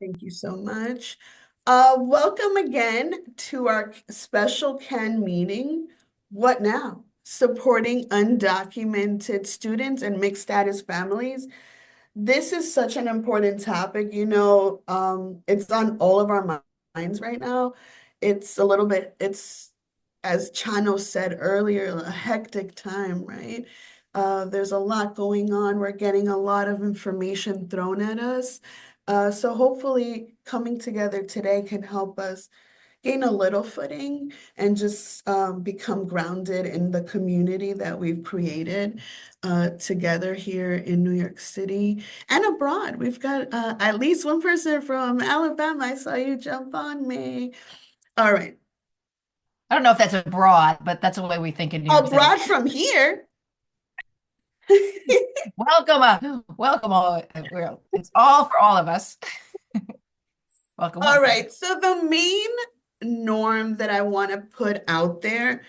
Thank you so much. Welcome again to our special CAAN meeting. What now? Supporting undocumented students and mixed status families. This is such an important topic. It's on all of our minds right now. It's as Chano said earlier, a hectic time, right? There's a lot going on. We're getting a lot of information thrown at us. So hopefully coming together today can help us gain a little footing and just become grounded in the community that we've created together here in New York City and abroad. We've got at least one person from Alabama. I saw you jump on me. All right. I don't know if that's abroad, but that's the way we think in New York City. Abroad from here. Welcome, welcome all. It's all for all of us. Welcome, All welcome. right. So the main norm that I want to put out there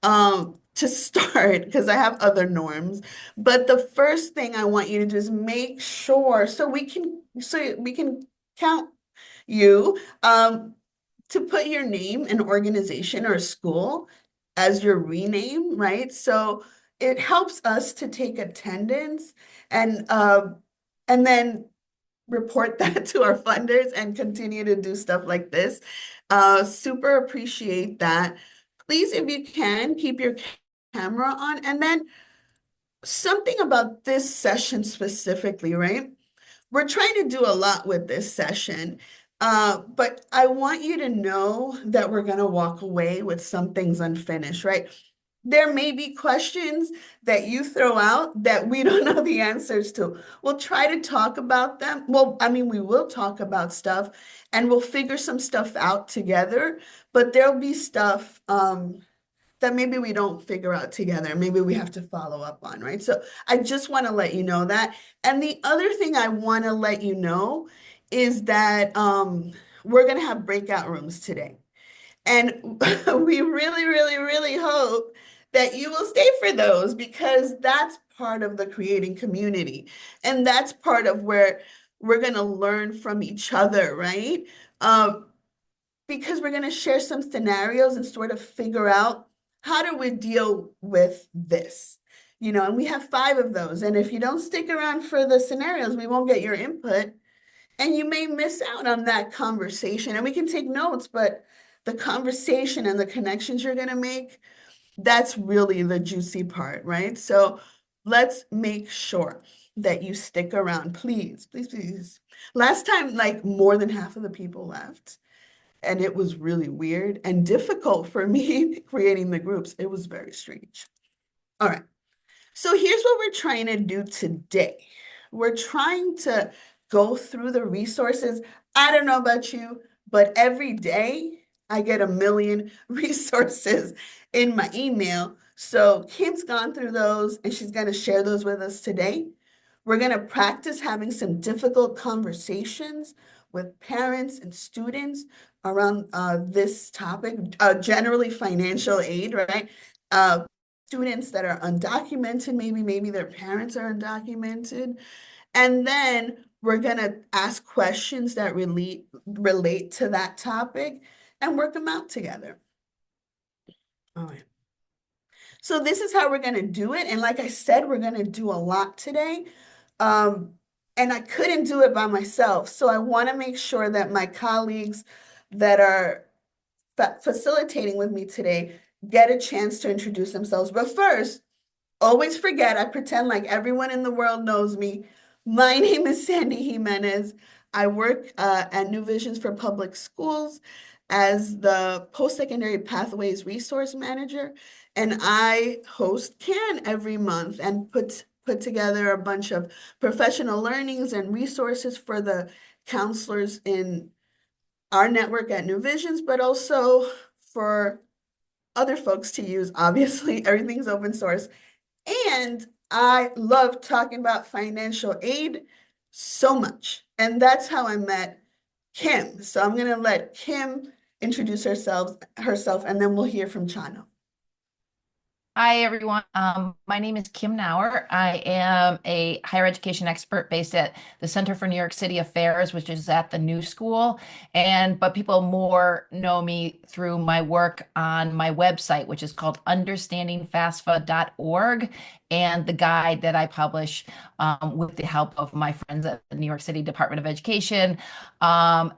to start, because I have other norms, but the first thing I want you to do is make sure so we can count you to put your name, an organization or a school as your rename, right? So it helps us to take attendance and then report that to our funders and continue to do stuff like this. Super appreciate that. Please, if you can, keep your camera on. And then something about this session specifically, right? We're trying to do a lot with this session, but I want you to know that we're going to walk away with some things unfinished, right? There may be questions that you throw out that we don't know the answers to. We'll try to talk about them. Well, I mean, we will talk about stuff and we'll figure some stuff out together, but there'll be stuff that maybe we don't figure out together. Maybe we have to follow up on, right? So I just want to let you know that. And the other thing I want to let you know is that we're going to have breakout rooms today. And we really, really, really hope that you will stay for those because that's part of the creating community. And that's part of where we're going to learn from each other, right? Because we're going to share some scenarios and sort of figure out how do we deal with this. And we have 5 of those. And if you don't stick around for the scenarios, we won't get your input. And you may miss out on that conversation. And we can take notes, but the conversation and the connections you're going to make, that's really the juicy part, right? So let's make sure that you stick around, please, please, please. Last time, like more than half of the people left, and it was really weird and difficult for me creating the groups. It was very strange. All right. So here's what we're trying to do today. We're trying to go through the resources. I don't know about you, but every day I get a million resources in my email. So Kim's gone through those and she's going to share those with us today. We're going to practice having some difficult conversations with parents and students around this topic, generally financial aid, right? Students that are undocumented, maybe their parents are undocumented. And then we're going to ask questions that relate to that topic and work them out together. All right. So this is how we're going to do it. And like I said, we're going to do a lot today. Um, and I couldn't do it by myself. So I want to make sure that my colleagues that are facilitating with me today get a chance to introduce themselves. But first, always forget, I pretend like everyone in the world knows me. My name is Sandy Jimenez. I work at New Visions for Public Schools as the Post-Secondary Pathways Resource Manager, and I host CAN every month and put together a bunch of professional learnings and resources for the counselors in our network at New Visions, but also for other folks to use. Obviously, everything's open source. And I love talking about financial aid so much. And that's how I met Kim. So I'm going to let Kim introduce herself, and then we'll hear from Chano. Hi, everyone. My name is Kim Nauer. I am a higher education expert based at the Center for New York City Affairs, which is at the New School. But people more know me through my work on my website, which is called understandingfafsa.org, and the guide that I publish with the help of my friends at the New York City Department of Education, a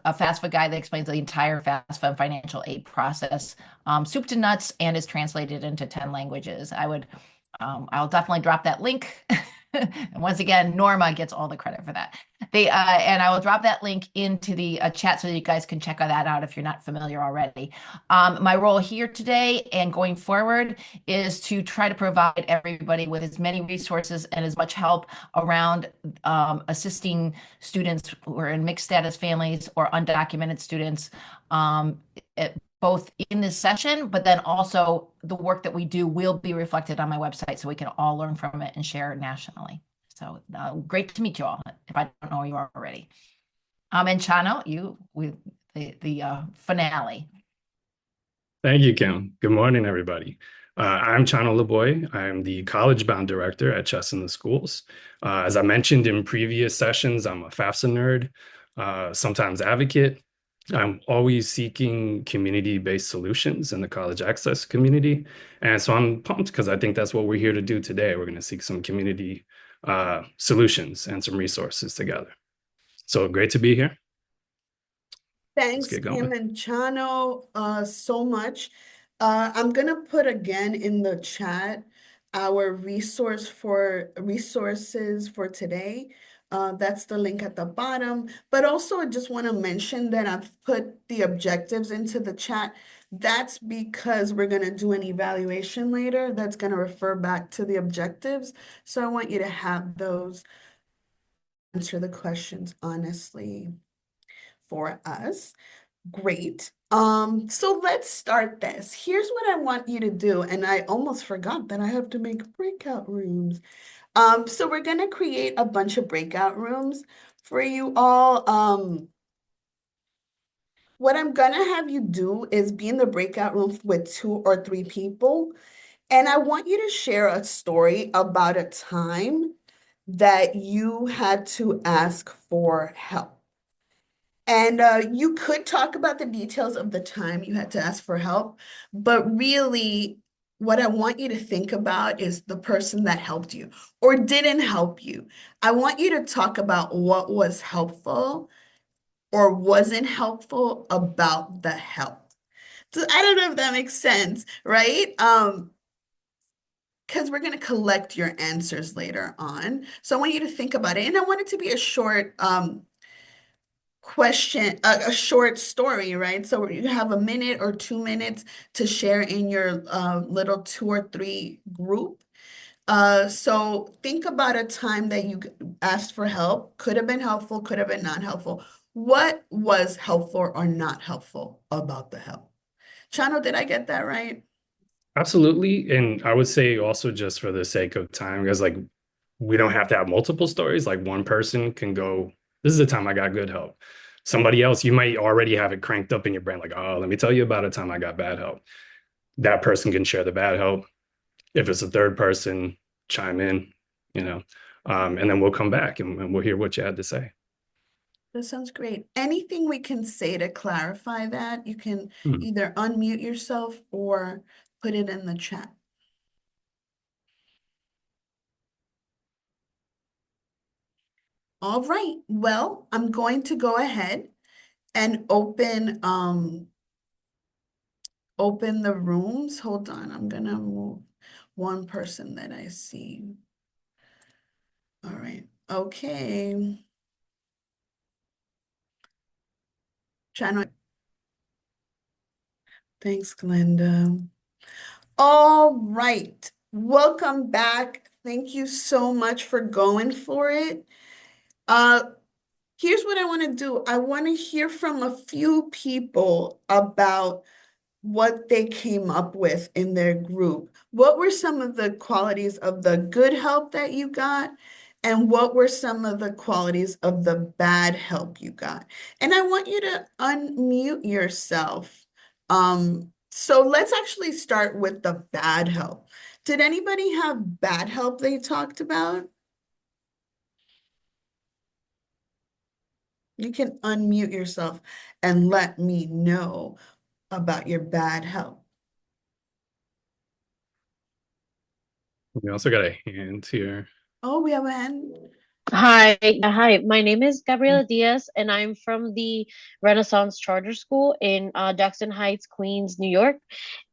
FAFSA guide that explains the entire FAFSA and financial aid process, soup to nuts, and is translated into 10 languages. I'll definitely drop that link. And once again, Norma gets all the credit for that. And I will drop that link into the chat so that you guys can check that out if you're not familiar already. My role here today and going forward is to try to provide everybody with as many resources and as much help around assisting students who are in mixed status families or undocumented students, um, both in this session, but then also the work that we do will be reflected on my website so we can all learn from it and share it nationally. So great to meet you all, if I don't know you already. And Chano, you with the finale. Thank you, Kim. Good morning, everybody. I'm Chano LeBoy. I'm the College Bound Director at Chess in the Schools. As I mentioned in previous sessions, I'm a FAFSA nerd, sometimes advocate. I'm always seeking community-based solutions in the college access community. And so I'm pumped because I think that's what we're here to do today. We're going to seek some community solutions and some resources together. So great to be here. Let's Thanks, get Kim going. and Chano, so much. I'm gonna put again in the chat our resources for today. That's the link at the bottom. But also, I just want to mention that I've put the objectives into the chat. That's because we're gonna do an evaluation later that's gonna refer back to the objectives. So I want you to have those, answer the questions honestly for us. Great. So let's start this. Here's what I want you to do, and I almost forgot that I have to make breakout rooms. So we're gonna create a bunch of breakout rooms for you all. What I'm gonna have you do is be in the breakout room with 2 or 3 people, and I want you to share a story about a time that you had to ask for help. And you could talk about the details of the time you had to ask for help, but really, what I want you to think about is the person that helped you or didn't help you. I want you to talk about what was helpful or wasn't helpful about the help. So I don't know if that makes sense, right? Because we're going to collect your answers later on. So I want you to think about it. And I want it to be a short a short story, right? So you have a minute or 2 minutes to share in your little 2 or 3 group. So think about a time that you asked for help. Could have been helpful, could have been not helpful. What was helpful or not helpful about the help? Chano, did I get that right? Absolutely. And I would say also just for the sake of time, because like we don't have to have multiple stories. Like one person can go, this is the time I got good help. Somebody else, you might already have it cranked up in your brain, like, oh, let me tell you about a time I got bad help. That person can share the bad help. If it's a third person, chime in, you know, and then we'll come back and we'll hear what you had to say. That sounds great. Anything we can say to clarify that, you can Hmm. either unmute yourself or put it in the chat. All right. Well, I'm going to go ahead and open the rooms. Hold on. I'm gonna move one person that I see. All right. Okay. Channel. Thanks, Glenda. All right. Welcome back. Thank you so much for going for it. Uh, Here's what I want to do. I want to hear from a few people about what they came up with in their group. What were some of the qualities of the good help that you got? And what were some of the qualities of the bad help you got? And I want you to unmute yourself. Um, So let's actually start with the bad help. Did anybody have bad help they talked about? You can unmute yourself and let me know about your bad help. We also got a hand here. Oh, we have a hand. Hi. My name is Gabriela Diaz, and I'm from the Renaissance Charter School in Jackson Heights, Queens, New York.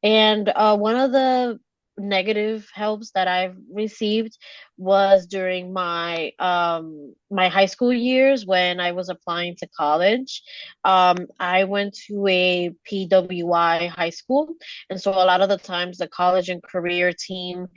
And one of the negative helps that I've received was during my high school years when I was applying to college. I went to a PWI high school, and so a lot of the times the college and career team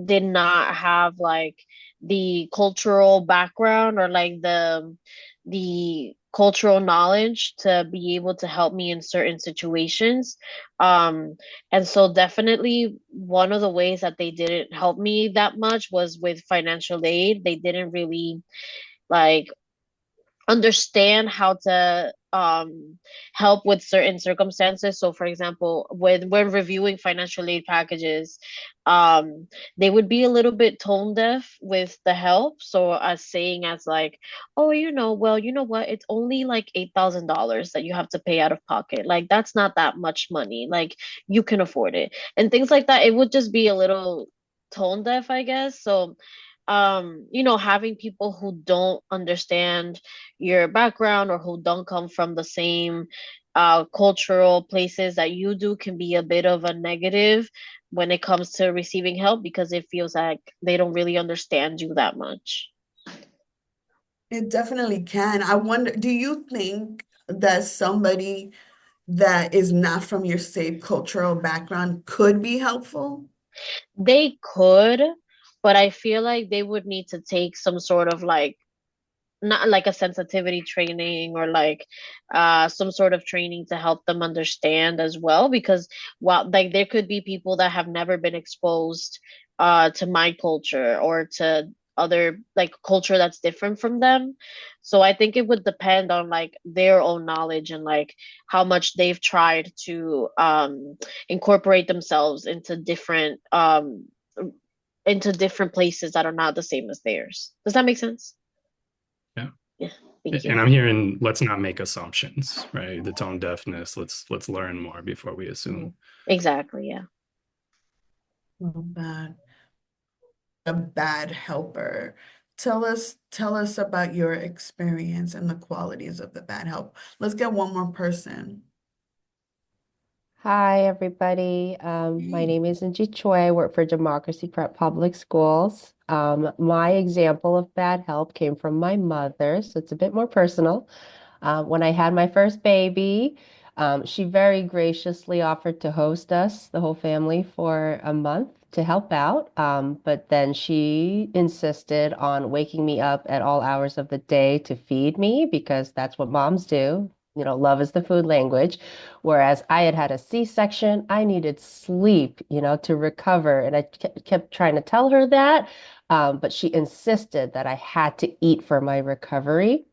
did not have like the cultural background or like the cultural knowledge to be able to help me in certain situations. And so definitely one of the ways that they didn't help me that much was with financial aid. They didn't really like understand how to help with certain circumstances. So, for example, when reviewing financial aid packages, um, they would be a little bit tone deaf with the help. So, as saying as like, oh, well, you know what? It's only like $8,000 that you have to pay out of pocket. Like that's not that much money. Like you can afford it, and things like that. It would just be a little tone deaf, I guess. So having people who don't understand your background or who don't come from the same cultural places that you do can be a bit of a negative when it comes to receiving help because it feels like they don't really understand you that much. It definitely can. I wonder, do you think that somebody that is not from your same cultural background could be helpful? They could, but I feel like they would need to take some sort of like not like a sensitivity training or like some sort of training to help them understand as well because while like there could be people that have never been exposed to my culture or to other like culture that's different from them. So I think it would depend on like their own knowledge and like how much they've tried to incorporate themselves into different places that are not the same as theirs. Does that make sense? Yeah. Yeah, thank you. And I'm hearing let's not make assumptions, right? The tone deafness, let's learn more before we Mhm. assume. Exactly, yeah. Bad. A bad helper. Tell us about your experience and the qualities of the bad help. Let's get one more person. Hi, everybody. My Hey. name is Angie Choi. I work for Democracy Prep Public Schools. My example of bad help came from my mother, so it's a bit more personal. When I had my first baby, she very graciously offered to host us, the whole family, for a month to help out. But then she insisted on waking me up at all hours of the day to feed me because that's what moms do. Love is the food language. Whereas I had had a C-section, I needed sleep, to recover. And I kept trying to tell her that. But she insisted that I had to eat for my recovery.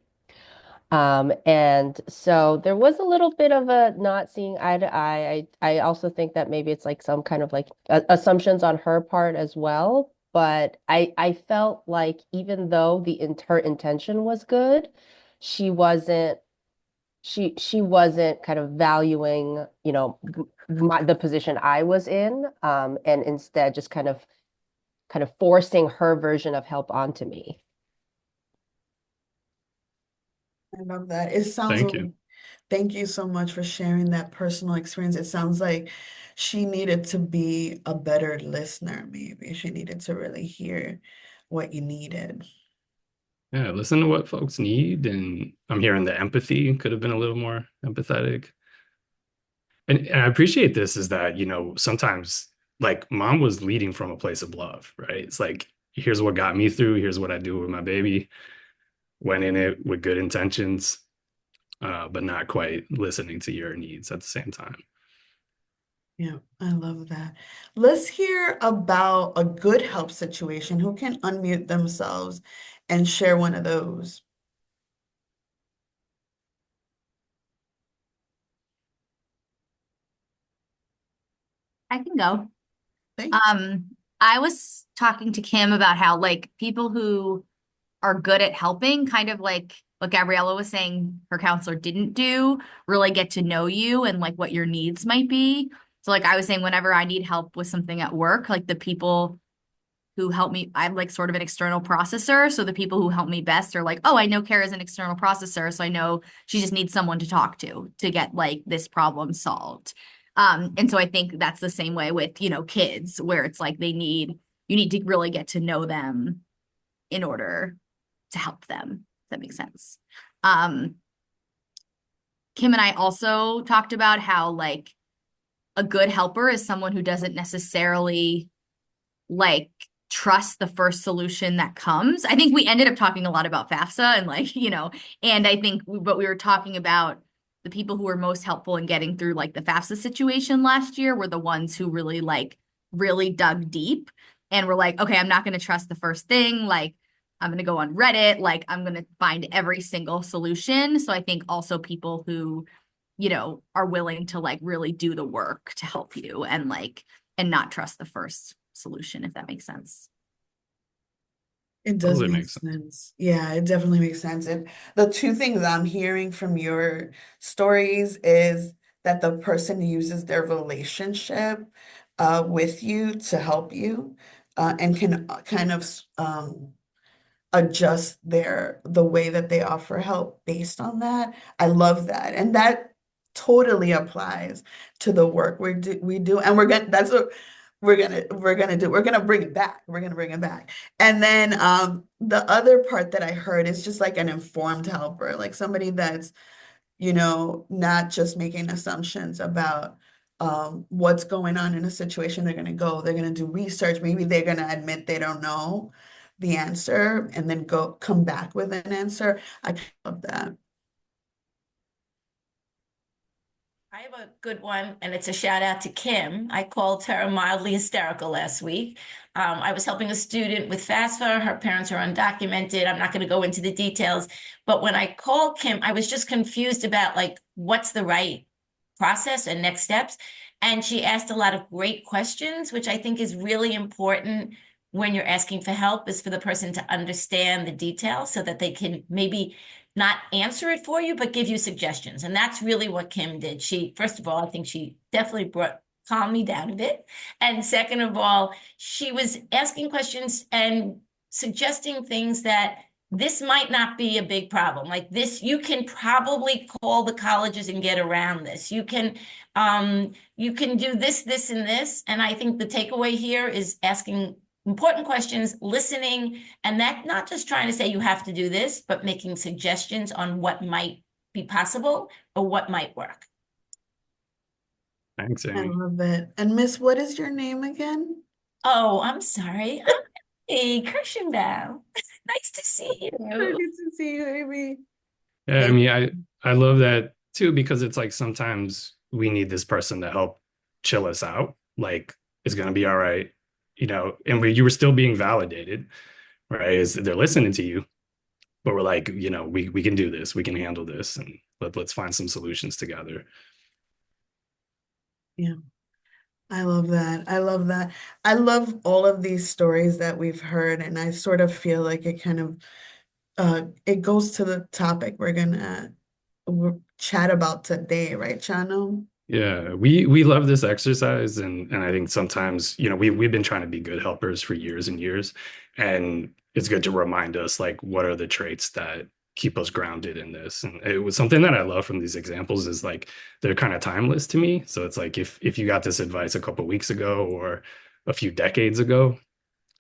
And so there was a little bit of a not seeing eye to eye. I also think that maybe it's like some kind of like assumptions on her part as well. But I felt like even though her intention was good, she wasn't she wasn't kind of valuing, the position I was in, and instead just kind of forcing her version of help onto me. I love that. It sounds Thank like, you. thank you so much for sharing that personal experience. It sounds like she needed to be a better listener, maybe. She needed to really hear what you needed. Yeah, listen to what folks need. And I'm hearing the empathy could have been a little more empathetic. And I appreciate this is that, sometimes like mom was leading from a place of love, right? It's like, here's what got me through, here's what I do with my baby. Went in it with good intentions, but not quite listening to your needs at the same time. Yeah, I love that. Let's hear about a good help situation. Who can unmute themselves and share one of those? I can go. Thanks. I was talking to Kim about how like people who are good at helping, kind of like what Gabriella was saying her counselor didn't do, really get to know you and like what your needs might be. So like I was saying, whenever I need help with something at work, like the people who help me, I'm like sort of an external processor. So the people who help me best are like, oh, I know Kara's an external processor, so I know she just needs someone to talk to get like this problem solved. And so I think that's the same way with, kids, where it's like you need to really get to know them in order to help them. If that makes sense. Um, Kim and I also talked about how like a good helper is someone who doesn't necessarily like trust the first solution that comes. I think we ended up talking a lot about FAFSA and like, and I think what we were talking about the people who were most helpful in getting through like the FAFSA situation last year were the ones who really dug deep and were like, okay, I'm not going to trust the first thing. Like, I'm going to go on Reddit. Like, I'm going to find every single solution. So I think also people who, are willing to like really do the work to help you and like, and not trust the first solution, if that makes sense. It does Totally make makes sense. sense. Yeah, it definitely makes sense. And the two things I'm hearing from your stories is that the person uses their relationship with you to help you and can kind of adjust the way that they offer help based on that. I love that. And that totally applies to the work we do. And that's what we're gonna do. We're gonna bring it back. We're gonna bring it back. And then the other part that I heard is just like an informed helper, like somebody that's not just making assumptions about what's going on in a situation. They're going to do research. Maybe they're going to admit they don't know the answer and then come back with an answer. I love that. I have a good one, and it's a shout out to Kim. I called her mildly hysterical last week. I was helping a student with FAFSA. Her parents are undocumented. I'm not going to go into the details, but when I called Kim, I was just confused about like what's the right process and next steps. And she asked a lot of great questions, which I think is really important when you're asking for help, is for the person to understand the details so that they can maybe not answer it for you, but give you suggestions. And that's really what Kim did. She, first of all, I think she definitely calmed me down a bit. And second of all, she was asking questions and suggesting things that this might not be a big problem. Like this, you can probably call the colleges and get around this. You can do this, this, and this. And I think the takeaway here is asking important questions, listening, and that not just trying to say you have to do this, but making suggestions on what might be possible or what might work. Thanks, I Amy. love it. And Miss, what is your name again? Oh, I'm sorry. I'm Amy Kirschenbaum. Nice to see Good you. to see you, Amy. Yeah, I Thank mean, I love that too because it's like sometimes we need this person to help chill us out. Like it's gonna be all right, and you were still being validated, right? Is they're listening to you, but we're like, we can do this, we can handle this, and let's find some solutions together. Yeah. I love that. I love that. I love all of these stories that we've heard, and I sort of feel like it goes to the topic we're chat about today, right, Chano? Yeah, we love this exercise, and I think sometimes, we've been trying to be good helpers for years and years, and it's good to remind us like what are the traits that keep us grounded in this. And it was something that I love from these examples is like they're kind of timeless to me. So it's like if you got this advice a couple weeks ago or a few decades ago,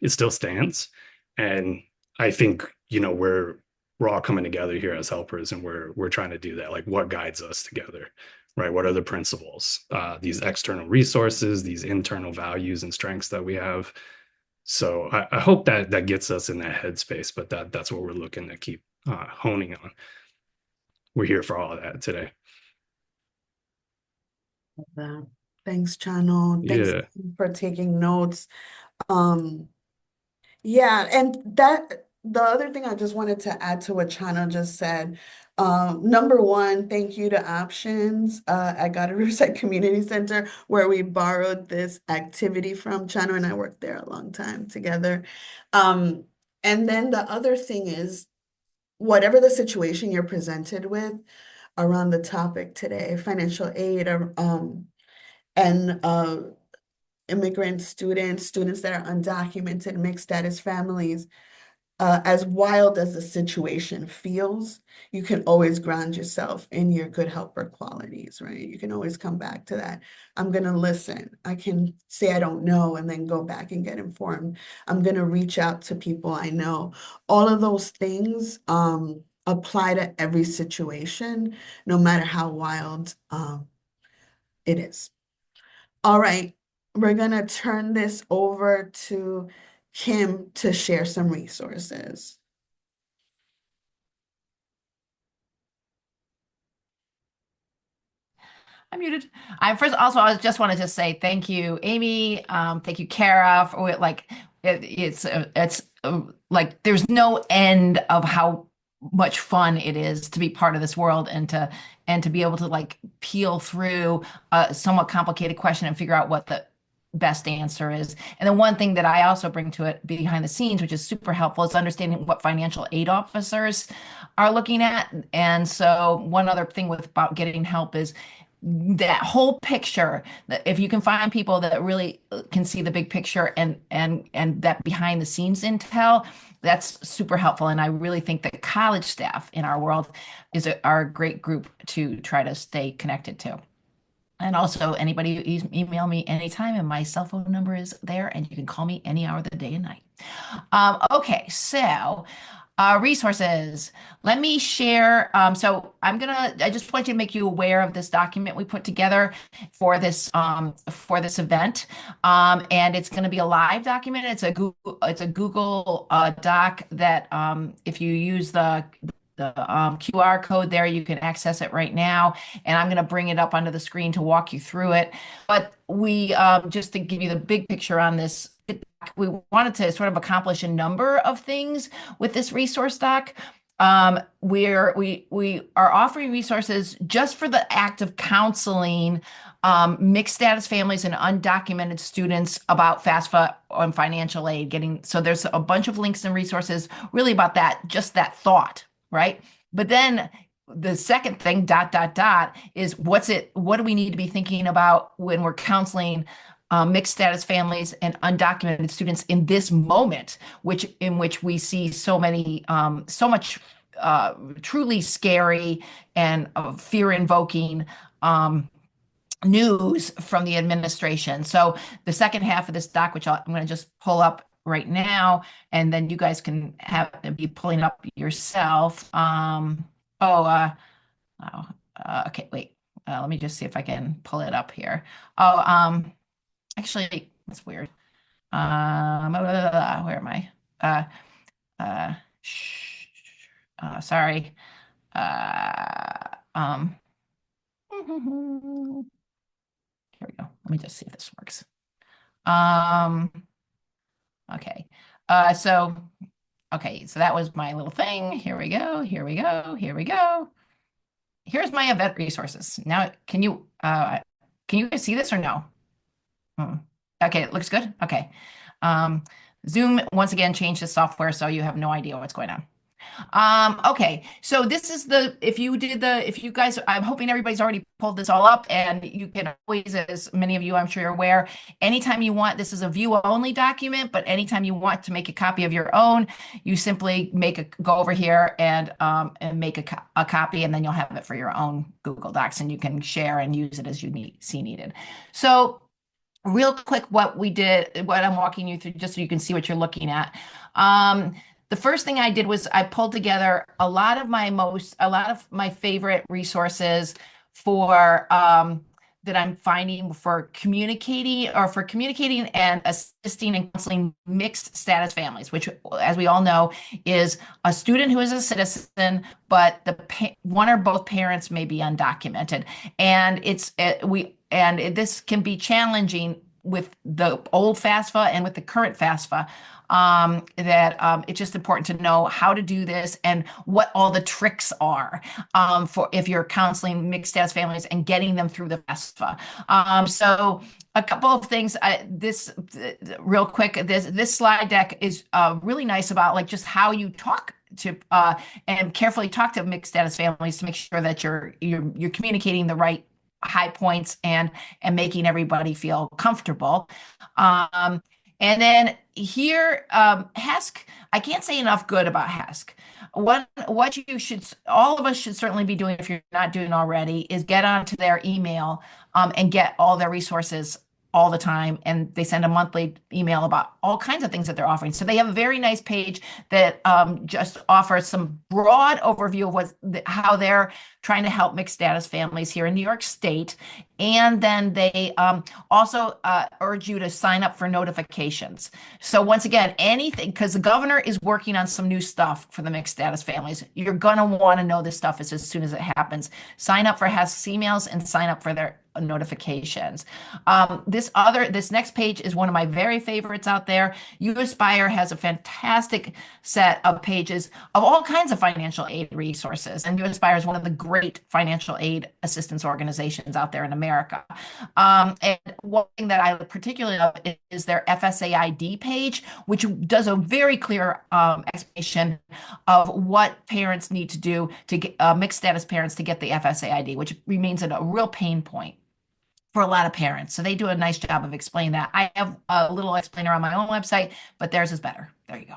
it still stands. And I think, we're all coming together here as helpers and we're trying to do that. Like what guides us together, right? What are the principles? These external resources, these internal values and strengths that we have. So I hope that gets us in that headspace, but that's what we're looking to keep honing on. We're here for all of that today. Thanks, Chano. Thanks Yeah. for taking notes. Yeah, and that the other thing I just wanted to add to what Chana just said, number one, thank you to Options at Goddard Riverside Community Center, where we borrowed this activity from. Chana and I worked there a long time together. Um, and then the other thing is, whatever the situation you're presented with around the topic today, financial aid, and immigrant students, students that are undocumented, mixed status families, as wild as the situation feels, you can always ground yourself in your good helper qualities, right? You can always come back to that. I'm going to listen. I can say I don't know and then go back and get informed. I'm going to reach out to people I know. All of those things apply to every situation, no matter how wild it is. All right, we're going to turn this over to Kim to share some resources. I'm muted. I just want to just say thank you, Amy. Thank you, Kara, for like there's no end of how much fun it is to be part of this world and to be able to like peel through a somewhat complicated question and figure out what the best answer is. And then one thing that I also bring to it behind the scenes, which is super helpful, is understanding what financial aid officers are looking at. And so one other thing with about getting help is that whole picture, that if you can find people that really can see the big picture and that behind the scenes intel, that's super helpful. And I really think that college staff in our world are a great group to try to stay connected to. And also, anybody email me anytime, and my cell phone number is there, and you can call me any hour of the day and night. Okay, so resources. Let me share. I just want you to make you aware of this document we put together for this event. And it's going to be a live document. It's a Google Doc that if you use the QR code there, you can access it right now. And I'm going to bring it up onto the screen to walk you through it. But just to give you the big picture on this, we wanted to sort of accomplish a number of things with this resource doc. We are offering resources just for the act of counseling mixed status families and undocumented students about FAFSA and financial aid. So there's a bunch of links and resources really about that, just that thought, right? But then the second thing, is what do we need to be thinking about when we're counseling mixed status families and undocumented students in this moment, in which we see so much truly scary and fear-invoking news from the administration. So the second half of this doc, which I'm going to just pull up right now, and then you guys can be pulling up yourself. Okay, wait. Let me just see if I can pull it up here. Actually, that's weird. Where am I? Sorry. Here we go. Let me just see if this works. Okay. So that was my little thing. Here we go. Here we go. Here we go. Here's my event resources. Now, can you guys see this or no? Okay, it looks good. Okay. Zoom once again changed the software, so you have no idea what's going on. Okay, so this is if you guys, I'm hoping everybody's already pulled this all up, and you can always, as many of you I'm sure you're aware, anytime you want, this is a view only document, but anytime you want to make a copy of your own, you simply go over here and make a copy, and then you'll have it for your own Google Docs, and you can share and use it as you see needed. So real quick, what I'm walking you through, just so you can see what you're looking at. The first thing I did was I pulled together a lot of my favorite resources for that I'm finding for communicating and assisting and counseling mixed status families, which, as we all know, is a student who is a citizen, but one or both parents may be undocumented, and this can be challenging with the old FAFSA and with the current FAFSA, that it's just important to know how to do this and what all the tricks are, for if you're counseling mixed status families and getting them through the FAFSA. So a couple of things. Real quick. This slide deck is really nice about like just how you talk to and carefully talk to mixed status families to make sure that you're communicating the right high points and making everybody feel comfortable. Um, and then here, HESC, I can't say enough good about HESC. What you should, all of us should certainly be doing if you're not doing already, is get onto their email, and get all their resources all the time. And they send a monthly email about all kinds of things that they're offering. So they have a very nice page that just offers some broad overview of how they're trying to help mixed status families here in New York State. And then they also urge you to sign up for notifications. So once again, anything, because the governor is working on some new stuff for the mixed status families, you're going to want to know this stuff as soon as it happens. Sign up for HESC emails and sign up for their notifications. This next page is one of my very favorites out there. You Aspire has a fantastic set of pages of all kinds of financial aid resources. And You Aspire is one of the great financial aid assistance organizations out there in America. And one thing that I particularly love is their FSAID page, which does a very clear explanation of what parents need to do to get mixed status parents to get the FSAID, which remains a real pain point for a lot of parents. So they do a nice job of explaining that. I have a little explainer on my own website, but theirs is better. There you go.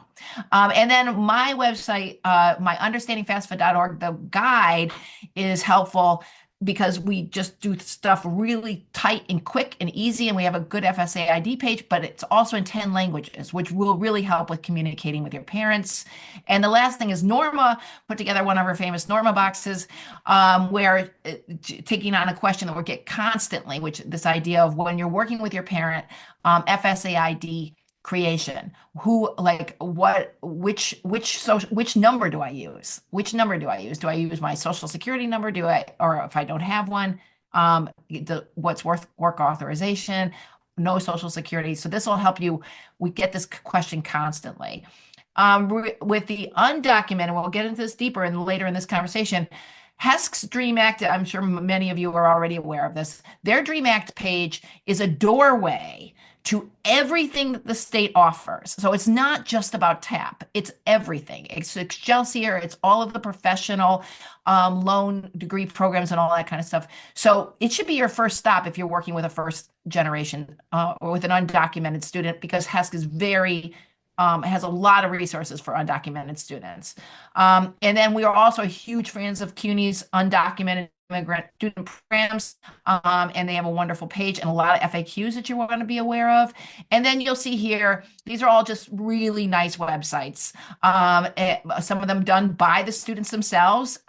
And then my website, my understandingfasfa.org, the guide is helpful because we just do stuff really tight and quick and easy, and we have a good FSAID page, but it's also in 10 languages, which will really help with communicating with your parents. And the last thing is Norma put together one of her famous Norma boxes, where taking on a question that we get constantly, which this idea of when you're working with your parent, FSAID creation, which number do I use? Which number do I use? Do I use my social security number? Or if I don't have one, what's work authorization, no social security. So this will help you. We get this question constantly. With the undocumented, we'll get into this deeper and later in this conversation. HESC's DREAM Act, I'm sure many of you are already aware of this. Their DREAM Act page is a doorway to everything that the state offers. So it's not just about TAP, it's everything. It's Excelsior, it's all of the professional loan degree programs and all that kind of stuff. So it should be your first stop if you're working with a first generation or with an undocumented student, because HESC is has a lot of resources for undocumented students. And then we are also huge fans of CUNY's undocumented immigrant student programs, and they have a wonderful page and a lot of FAQs that you want to be aware of. And then you'll see here, these are all just really nice websites. Some of them done by the students themselves.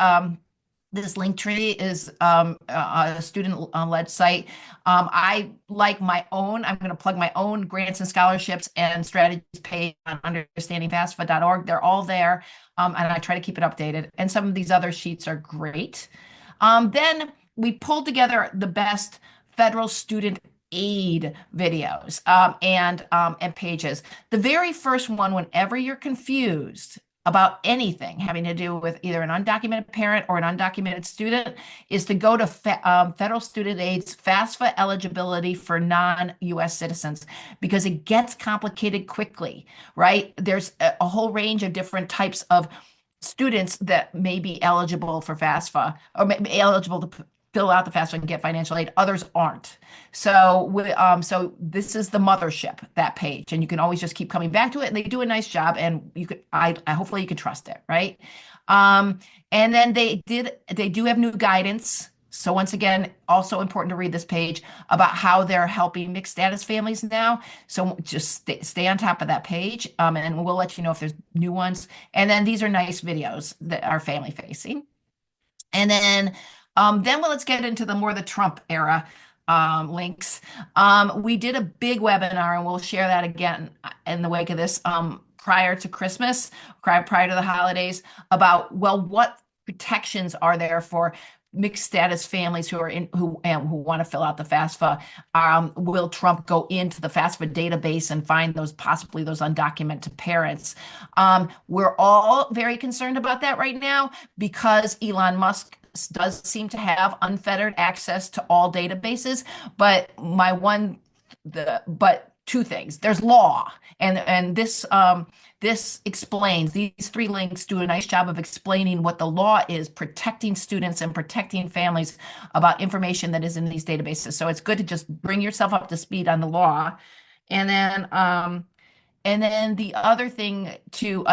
This link tree is a student-led site. I like my own. I'm going to plug my own grants and scholarships and strategies page on understandingfasfa.org. They're all there, and I try to keep it updated. And some of these other sheets are great. Then we pulled together the best federal student aid videos and pages. The very first one, whenever you're confused about anything having to do with either an undocumented parent or an undocumented student, is to go to Federal Student Aid's FAFSA eligibility for non-U.S. citizens, because it gets complicated quickly, right? There's a whole range of different types of students that may be eligible for FAFSA or may be eligible to fill out the FAFSA and get financial aid. Others aren't. So this is the mothership, that page, and you can always just keep coming back to it. And they do a nice job, and I hopefully you can trust it, right? And then they do have new guidance. So once again, also important to read this page about how they're helping mixed status families now. So just stay on top of that page, and we'll let you know if there's new ones. And then these are nice videos that are family facing. And then let's get into the Trump era links. We did a big webinar, and we'll share that again in the wake of this prior to Christmas, prior to the holidays, about, well, what protections are there for mixed status families who are in who want to fill out the FAFSA, will Trump go into the FAFSA database and find those possibly those undocumented parents? We're all very concerned about that right now because Elon Musk does seem to have unfettered access to all databases. But two things. There's law, and this explains, these three links do a nice job of explaining what the law is, protecting students and protecting families about information that is in these databases. So it's good to just bring yourself up to speed on the law. And then the other thing to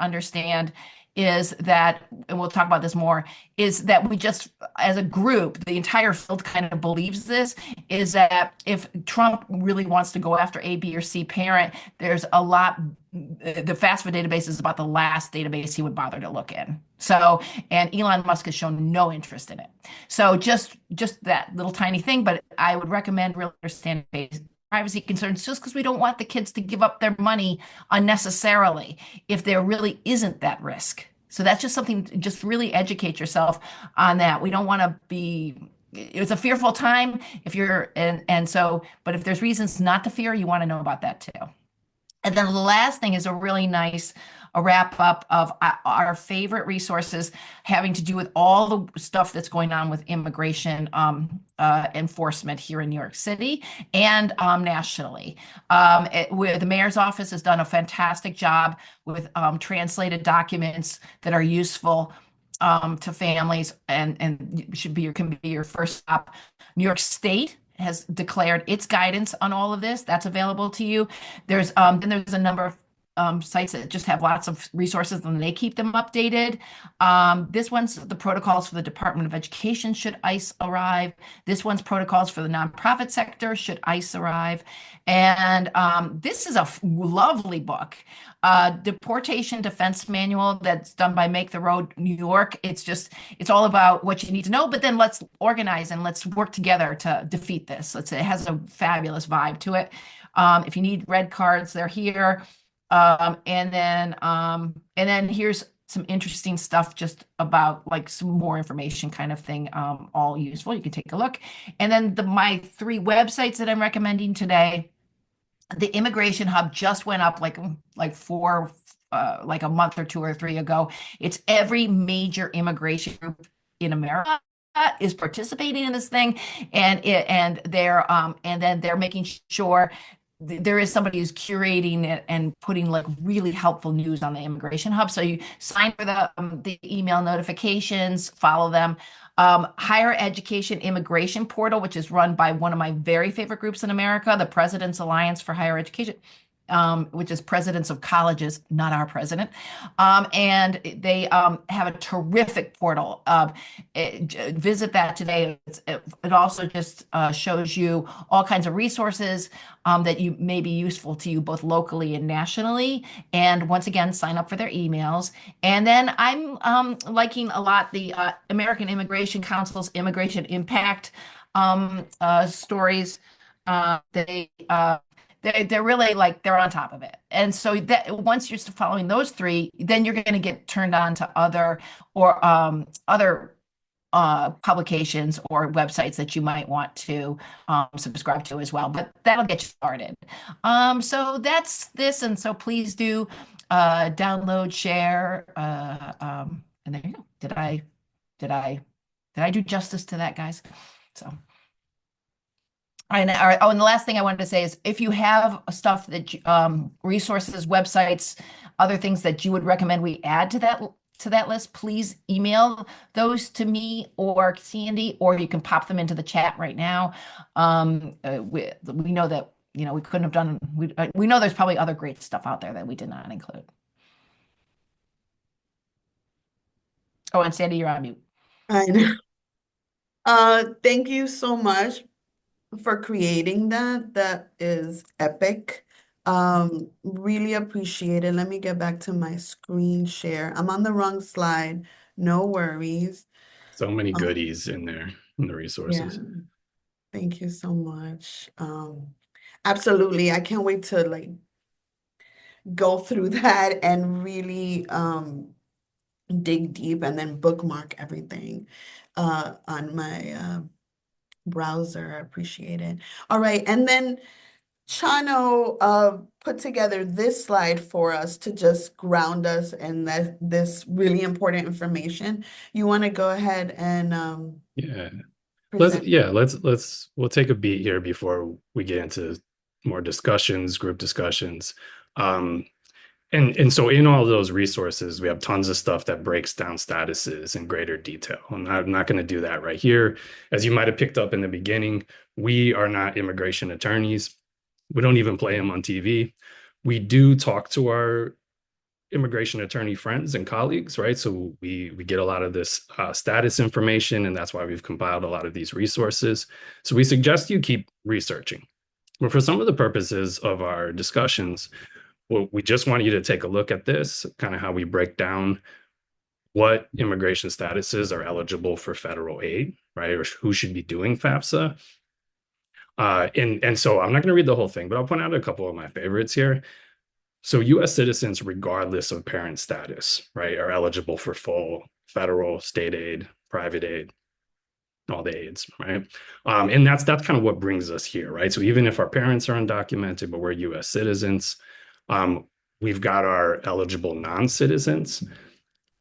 understand is that, and we'll talk about this more, is that we just, as a group, the entire field kind of believes this, is that if Trump really wants to go after A, B, or C parent, there's a lot, the FAFSA database is about the last database he would bother to look in. So, and Elon Musk has shown no interest in it. So just that little tiny thing, but I would recommend really understanding privacy concerns just because we don't want the kids to give up their money unnecessarily if there really isn't that risk. So that's just something, just really educate yourself on that. We don't want to be, it's a fearful time if you're, and so, but if there's reasons not to fear, you want to know about that too. And then the last thing is a really nice wrap up of our favorite resources having to do with all the stuff that's going on with immigration enforcement here in New York City and nationally. Where the mayor's office has done a fantastic job with translated documents that are useful to families and can be your first stop. New York State has declared its guidance on all of this. That's available to you. There's a number of sites that just have lots of resources and they keep them updated. This one's the protocols for the Department of Education should ICE arrive. This one's protocols for the nonprofit sector should ICE arrive. And this is a lovely book, Deportation Defense Manual that's done by Make the Road New York. It's all about what you need to know, but then let's organize and let's work together to defeat this. It has a fabulous vibe to it. If you need red cards, they're here. And then here's some interesting stuff just about like some more information kind of thing, all useful. You can take a look. And then my three websites that I'm recommending today, the Immigration Hub just went up like a month or two or three ago. It's every major immigration group in America is participating in this thing, and then they're making sure there is somebody who's curating it and putting like really helpful news on the Immigration Hub. So you sign for the email notifications, follow them. Higher Education Immigration Portal, which is run by one of my very favorite groups in America, the President's Alliance for Higher Education, which is presidents of colleges, not our president. And they have a terrific portal. Visit that today. It also just shows you all kinds of resources that may be useful to you both locally and nationally. And once again, sign up for their emails. And then I'm liking a lot the American Immigration Council's Immigration Impact stories. They're really like they're on top of it. And so that once you're following those three, then you're going to get turned on to other publications or websites that you might want to subscribe to as well. But that'll get you started. So that's this, and so please do download, share, and there you go. Did I do justice to that, guys? So. And the last thing I wanted to say is if you have stuff that resources, websites, other things that you would recommend we add to that list, please email those to me or Sandy, or you can pop them into the chat right now. We know that we couldn't have done. We know there's probably other great stuff out there that we did not include. Oh, and Sandy, you're on mute. I know. Thank you so much for creating that. That is epic. Really appreciate it. Let me get back to my screen share. I'm on the wrong slide. No worries. So many goodies in there in the resources. Yeah. Thank you so much. Absolutely. I can't wait to go through that and really dig deep and then bookmark everything on my browser. I appreciate it. All right, and then Chano put together this slide for us to just ground us in this really important information. You want to go ahead and Yeah. present? We'll take a beat here before we get into more discussions, group discussions. Um, and so in all those resources, we have tons of stuff that breaks down statuses in greater detail. And I'm not going to do that right here. As you might have picked up in the beginning, we are not immigration attorneys. We don't even play them on TV. We do talk to our immigration attorney friends and colleagues, right? So we get a lot of this status information, and that's why we've compiled a lot of these resources. So we suggest you keep researching. But for some of the purposes of our discussions, well, we just want you to take a look at this, kind of how we break down what immigration statuses are eligible for federal aid, right? Or who should be doing FAFSA. And so I'm not going to read the whole thing, but I'll point out a couple of my favorites here. So US citizens, regardless of parent status, right, are eligible for full federal, state aid, private aid, all the aids, right? And that's kind of what brings us here, right? So even if our parents are undocumented, but we're US citizens, we've got our eligible non-citizens,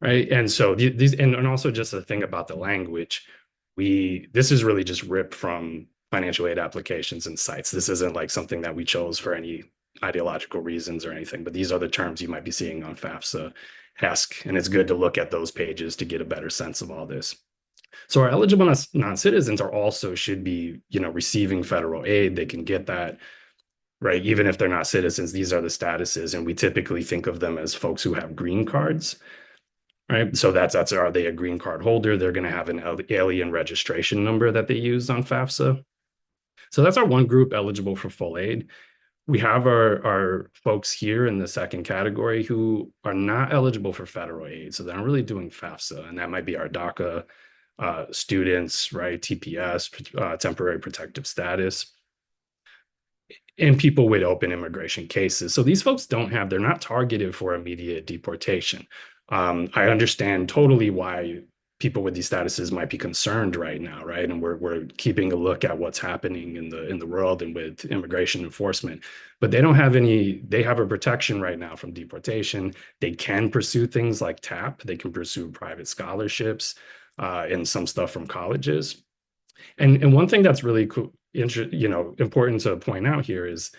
right? And so these, and also just the thing about the language, this is really just ripped from financial aid applications and sites. This isn't like something that we chose for any ideological reasons or anything, but these are the terms you might be seeing on FAFSA, HESC, and it's good to look at those pages to get a better sense of all this. So our eligible non-citizens are also should be, receiving federal aid. They can get that, right? Even if they're not citizens, these are the statuses, and we typically think of them as folks who have green cards, right? So that's are they a green card holder? They're going to have an alien registration number that they use on FAFSA. So that's our one group eligible for full aid. We have our folks here in the second category who are not eligible for federal aid. So they're not really doing FAFSA, and that might be our DACA students, right? TPS, temporary protective status, and people with open immigration cases. So these folks they're not targeted for immediate deportation. I understand totally why people with these statuses might be concerned right now, right? And we're keeping a look at what's happening in the world and with immigration enforcement. But they have a protection right now from deportation. They can pursue things like TAP. They can pursue private scholarships and some stuff from colleges. And one thing that's really cool, important to point out here is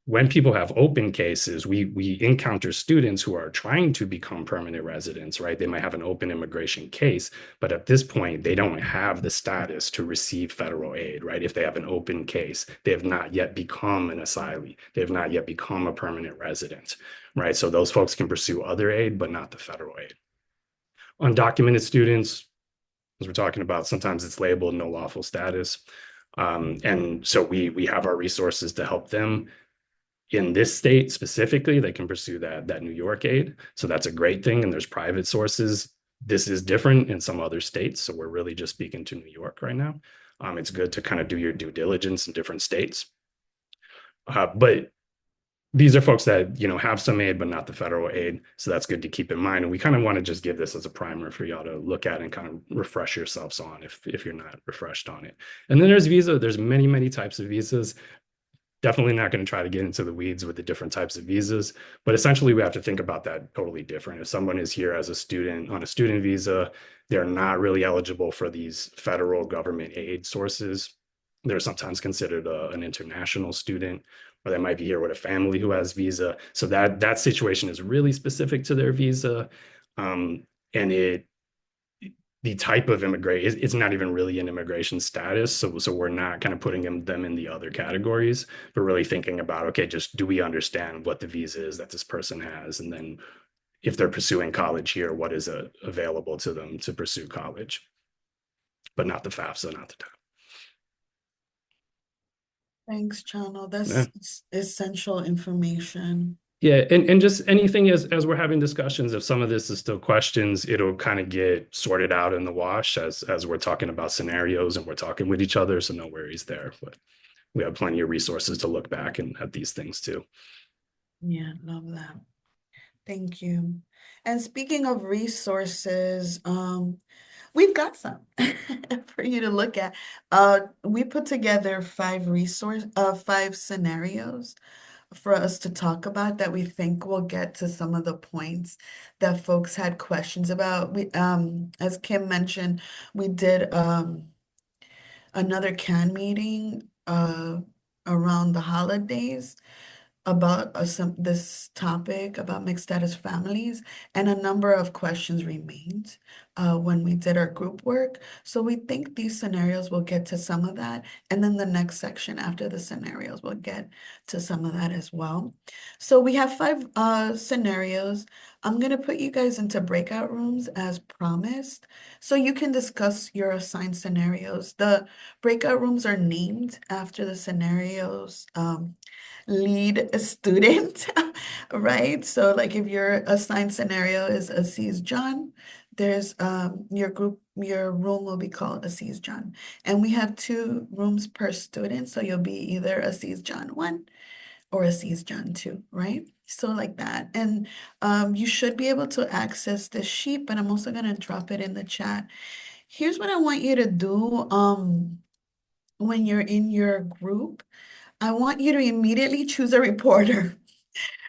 when people have open cases, we encounter students who are trying to become permanent residents, right? They might have an open immigration case, but at this point, they don't have the status to receive federal aid, right? If they have an open case, they have not yet become an asylee. They have not yet become a permanent resident, right? So those folks can pursue other aid, but not the federal aid. Undocumented students, as we're talking about, sometimes it's labeled no lawful status. And so we have our resources to help them. In this state specifically, they can pursue that New York aid. So that's a great thing. And there's private sources. This is different in some other states. So we're really just speaking to New York right now. It's good to kind of do your due diligence in different states. But these are folks that, have some aid, but not the federal aid. So that's good to keep in mind. And we kind of want to just give this as a primer for y'all to look at and kind of refresh yourselves on if you're not refreshed on it. And then there's visa. There's many, many types of visas. Definitely not going to try to get into the weeds with the different types of visas, but essentially we have to think about that totally different. If someone is here as a student on a student visa, they're not really eligible for these federal government aid sources. They're sometimes considered an international student, or they might be here with a family who has visa. So that situation is really specific to their visa. And the type of immigration, it's not even really an immigration status. So we're not kind of putting them in the other categories, but really thinking about, okay, just do we understand what the visa is that this person has? And then if they're pursuing college here, what is available to them to pursue college, but not the FAFSA, not the TAP. Thanks, Chano. That's Yeah. essential information. Yeah, and just anything as we're having discussions, if some of this is still questions, it'll kind of get sorted out in the wash as we're talking about scenarios and we're talking with each other. So no worries there. But we have plenty of resources to look back and at these things too. Yeah, love that. Thank you. And speaking of resources, we've got some for you to look at. We put together five scenarios for us to talk about that we think will get to some of the points that folks had questions about. As Kim mentioned, we did another CAN meeting around the holidays about this topic about mixed status families, and a number of questions remained when we did our group work. So we think these scenarios will get to some of that, and then the next section after the scenarios will get to some of that as well. So we have five scenarios. I'm going to put you guys into breakout rooms as promised, so you can discuss your assigned scenarios. The breakout rooms are named after the scenarios. Lead a student, right? So like if your assigned scenario is Aziz John, there's your room will be called Aziz John. And we have 2 rooms per student, so you'll be either Aziz John 1 or Aziz John 2, right? So like that. And you should be able to access this sheet, but I'm also gonna drop it in the chat. Here's what I want you to do when you're in your group. I want you to immediately choose a reporter,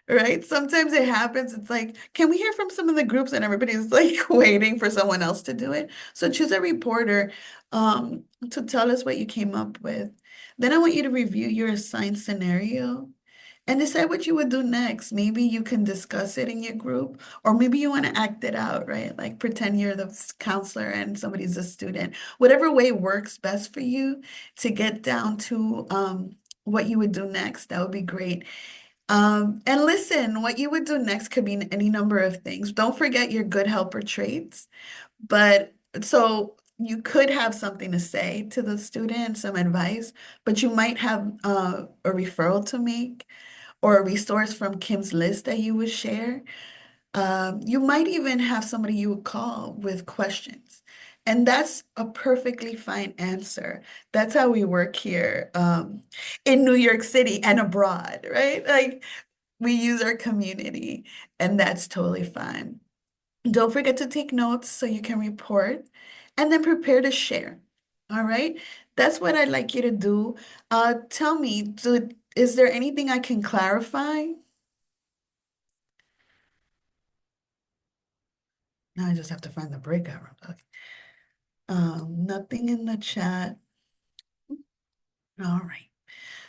right? Sometimes it happens, it's like, can we hear from some of the groups? And everybody's like waiting for someone else to do it. So choose a reporter to tell us what you came up with. Then I want you to review your assigned scenario and decide what you would do next. Maybe you can discuss it in your group, or maybe you want to act it out, right? Like pretend you're the counselor and somebody's a student. Whatever way works best for you to get down to what you would do next, that would be great. And listen, what you would do next could mean any number of things. Don't forget your good helper traits. But so you could have something to say to the student, some advice, but you might have a referral to make or a resource from Kim's list that you would share. You might even have somebody you would call with questions. And that's a perfectly fine answer. That's how we work here in New York City and abroad, right? Like we use our community, and that's totally fine. Don't forget to take notes so you can report and then prepare to share. All right? That's what I'd like you to do. Tell me, is there anything I can clarify? Now I just have to find the breakout room. Okay. Nothing in the chat. All right.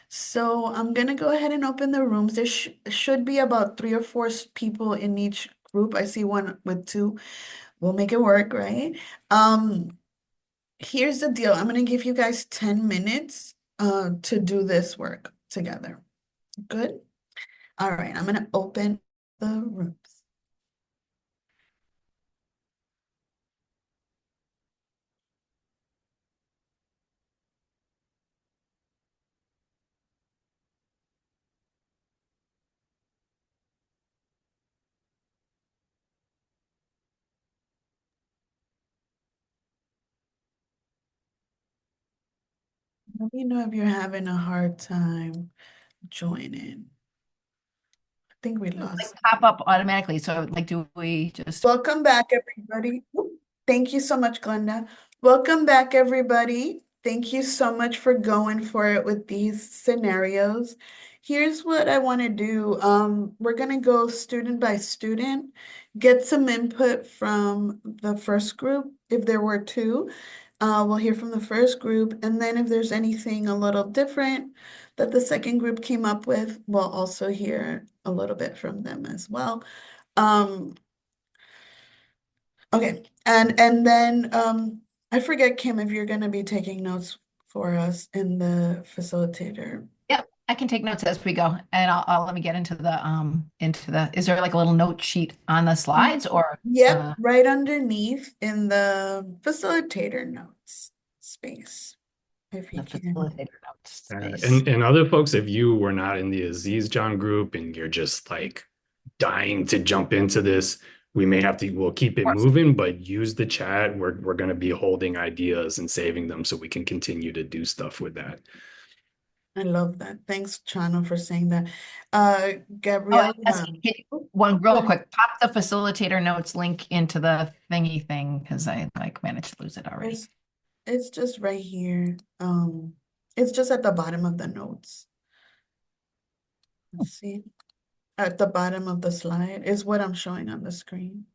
So I'm gonna go ahead and open the rooms. There should be about 3 or 4 people in each group. I see one with 2. We'll make it work, right? Here's the deal. I'm gonna give you guys 10 minutes to do this work together. Good? All right, I'm gonna open the rooms. Let me know if you're having a hard time joining. I think we lost. Pop up automatically. So like, do we just Welcome back, everybody. Thank you so much, Glenda. Welcome back, everybody. Thank you so much for going for it with these scenarios. Here's what I want to do. We're going to go student by student, get some input from the first group, if there were 2. We'll hear from the first group, and then if there's anything a little different that the second group came up with, we'll also hear a little bit from them as well. Okay, and then I forget, Kim, if you're gonna be taking notes for us in the facilitator. Yep, I can take notes as we go, and I'll let me get into the. Is there like a little note sheet on the slides or? Yep, right underneath in the facilitator notes space, if you The can. facilitator notes space. And other folks, if you were not in the Aziz John group and you're just like dying to jump into this, we'll keep it moving, but use the chat. We're going to be holding ideas and saving them so we can continue to do stuff with that. I love that. Thanks, Chana, for saying that. Oh, and Gabriella, Jesse, one real quick, pop the facilitator notes link into the thingy thing because I like managed to lose it already. it's just right here. It's just at the bottom of the notes. Let's see. At the bottom of the slide is what I'm showing on the screen.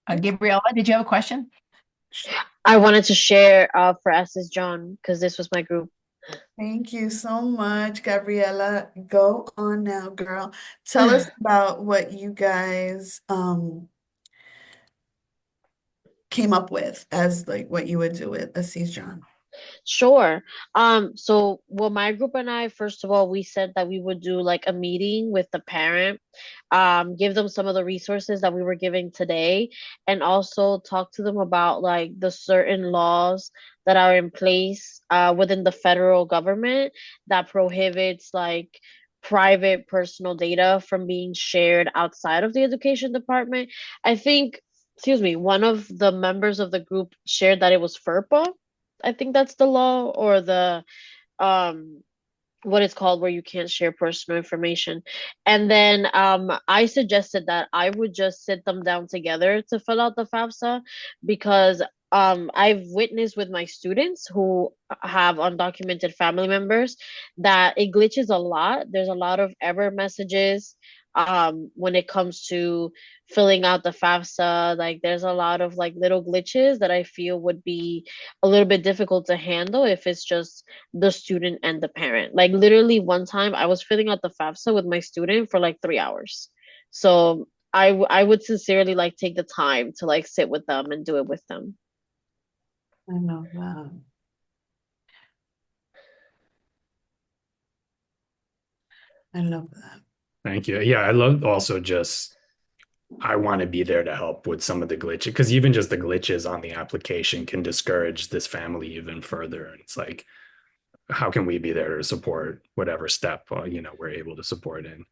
Gabriella, did you have a question? I wanted to share for Ss John because this was my group. Thank you so much, Gabriella. Go on now, girl. Tell us about what you guys came up with as like what you would do with Assis John. Sure. So well, my group and I, first of all, we said that we would do like a meeting with the parent, give them some of the resources that we were giving today, and also talk to them about like the certain laws that are in place within the federal government that prohibits like private personal data from being shared outside of the education department. I think, excuse me, one of the members of the group shared that it was FERPA. I think that's the law or the um what it's called where you can't share personal information. And then I suggested that I would just sit them down together to fill out the FAFSA because I've witnessed with my students who have undocumented family members that it glitches a lot. There's a lot of error messages when it comes to filling out the FAFSA. Like there's a lot of like little glitches that I feel would be a little bit difficult to handle if it's just the student and the parent. Like literally one time I was filling out the FAFSA with my student for like 3 hours. So I would sincerely like take the time to like sit with them and do it with them. I love that. I love that. Thank you. Yeah, I love also just I want to be there to help with some of the glitches because even just the glitches on the application can discourage this family even further. And it's like, how can we be there to support whatever step we're able to support in?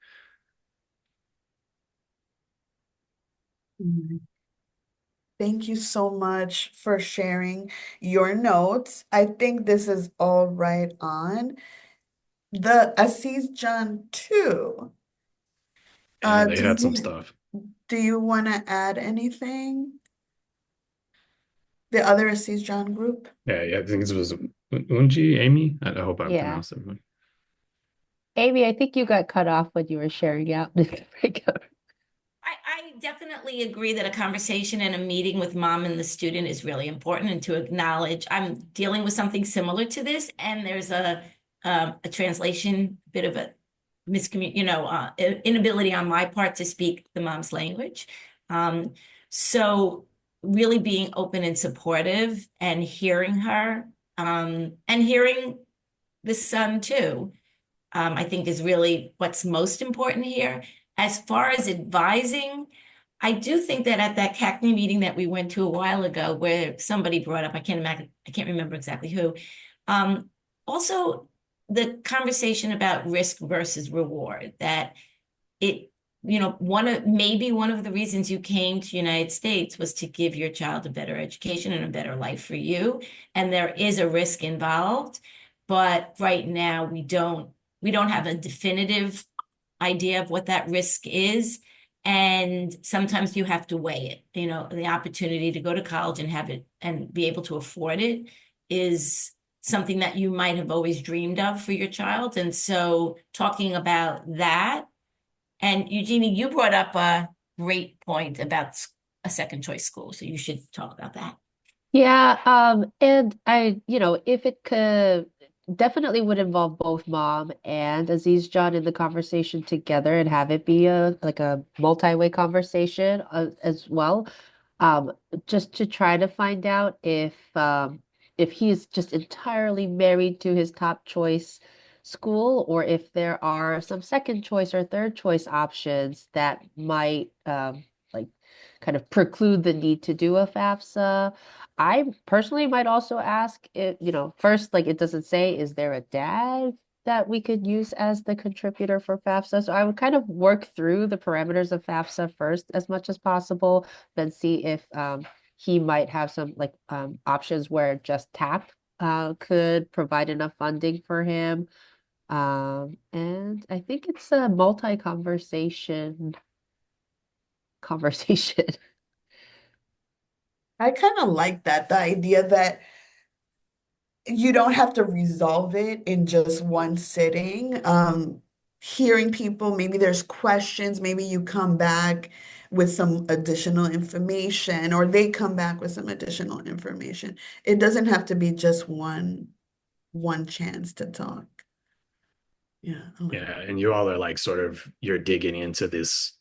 Mhm. Thank you so much for sharing your notes. I think this is all right on. The Assis John too. And they Do had some you stuff. do you want to add anything? The other Assis John group? Yeah, I think this was Unji, Amy. I hope I Yeah. pronounced it right. Amy, I think you got cut off when you were sharing out. I definitely agree that a conversation and a meeting with mom and the student is really important and to acknowledge I'm dealing with something similar to this and there's a translation bit of a inability on my part to speak the mom's language. Um, so really being open and supportive and hearing her and hearing the son too, I think is really what's most important here. As far as advising, I do think that at that CACNY meeting that we went to a while ago, where somebody brought up, I can't remember exactly who, also the conversation about risk versus reward, that it, maybe one of the reasons you came to United States was to give your child a better education and a better life for you. And there is a risk involved, but right now we don't have a definitive idea of what that risk is. And sometimes you have to weigh it. The opportunity to go to college and have it and be able to afford it is something that you might have always dreamed of for your child. And so talking about that, and Eugenie, you brought up a great point about a second choice school. So you should talk about that. Yeah, and if it could definitely would involve both mom and Aziz John in the conversation together and have it be a multi-way conversation as well. Um, just to try to find out if he's just entirely married to his top choice school or if there are some second choice or third choice options that might like kind of preclude the need to do a FAFSA. I personally might also ask it, first, like it doesn't say, is there a dad that we could use as the contributor for FAFSA? So I would kind of work through the parameters of FAFSA first as much as possible, then see if he might have some like options where just tap could provide enough funding for him. And I think it's a conversation. I kind of like that, the idea that you don't have to resolve it in just one sitting. Hearing people, maybe there's questions, maybe you come back with some additional information, or they come back with some additional information. It doesn't have to be just one chance to talk. Yeah, I like Yeah, and you all are like sort of you're digging into this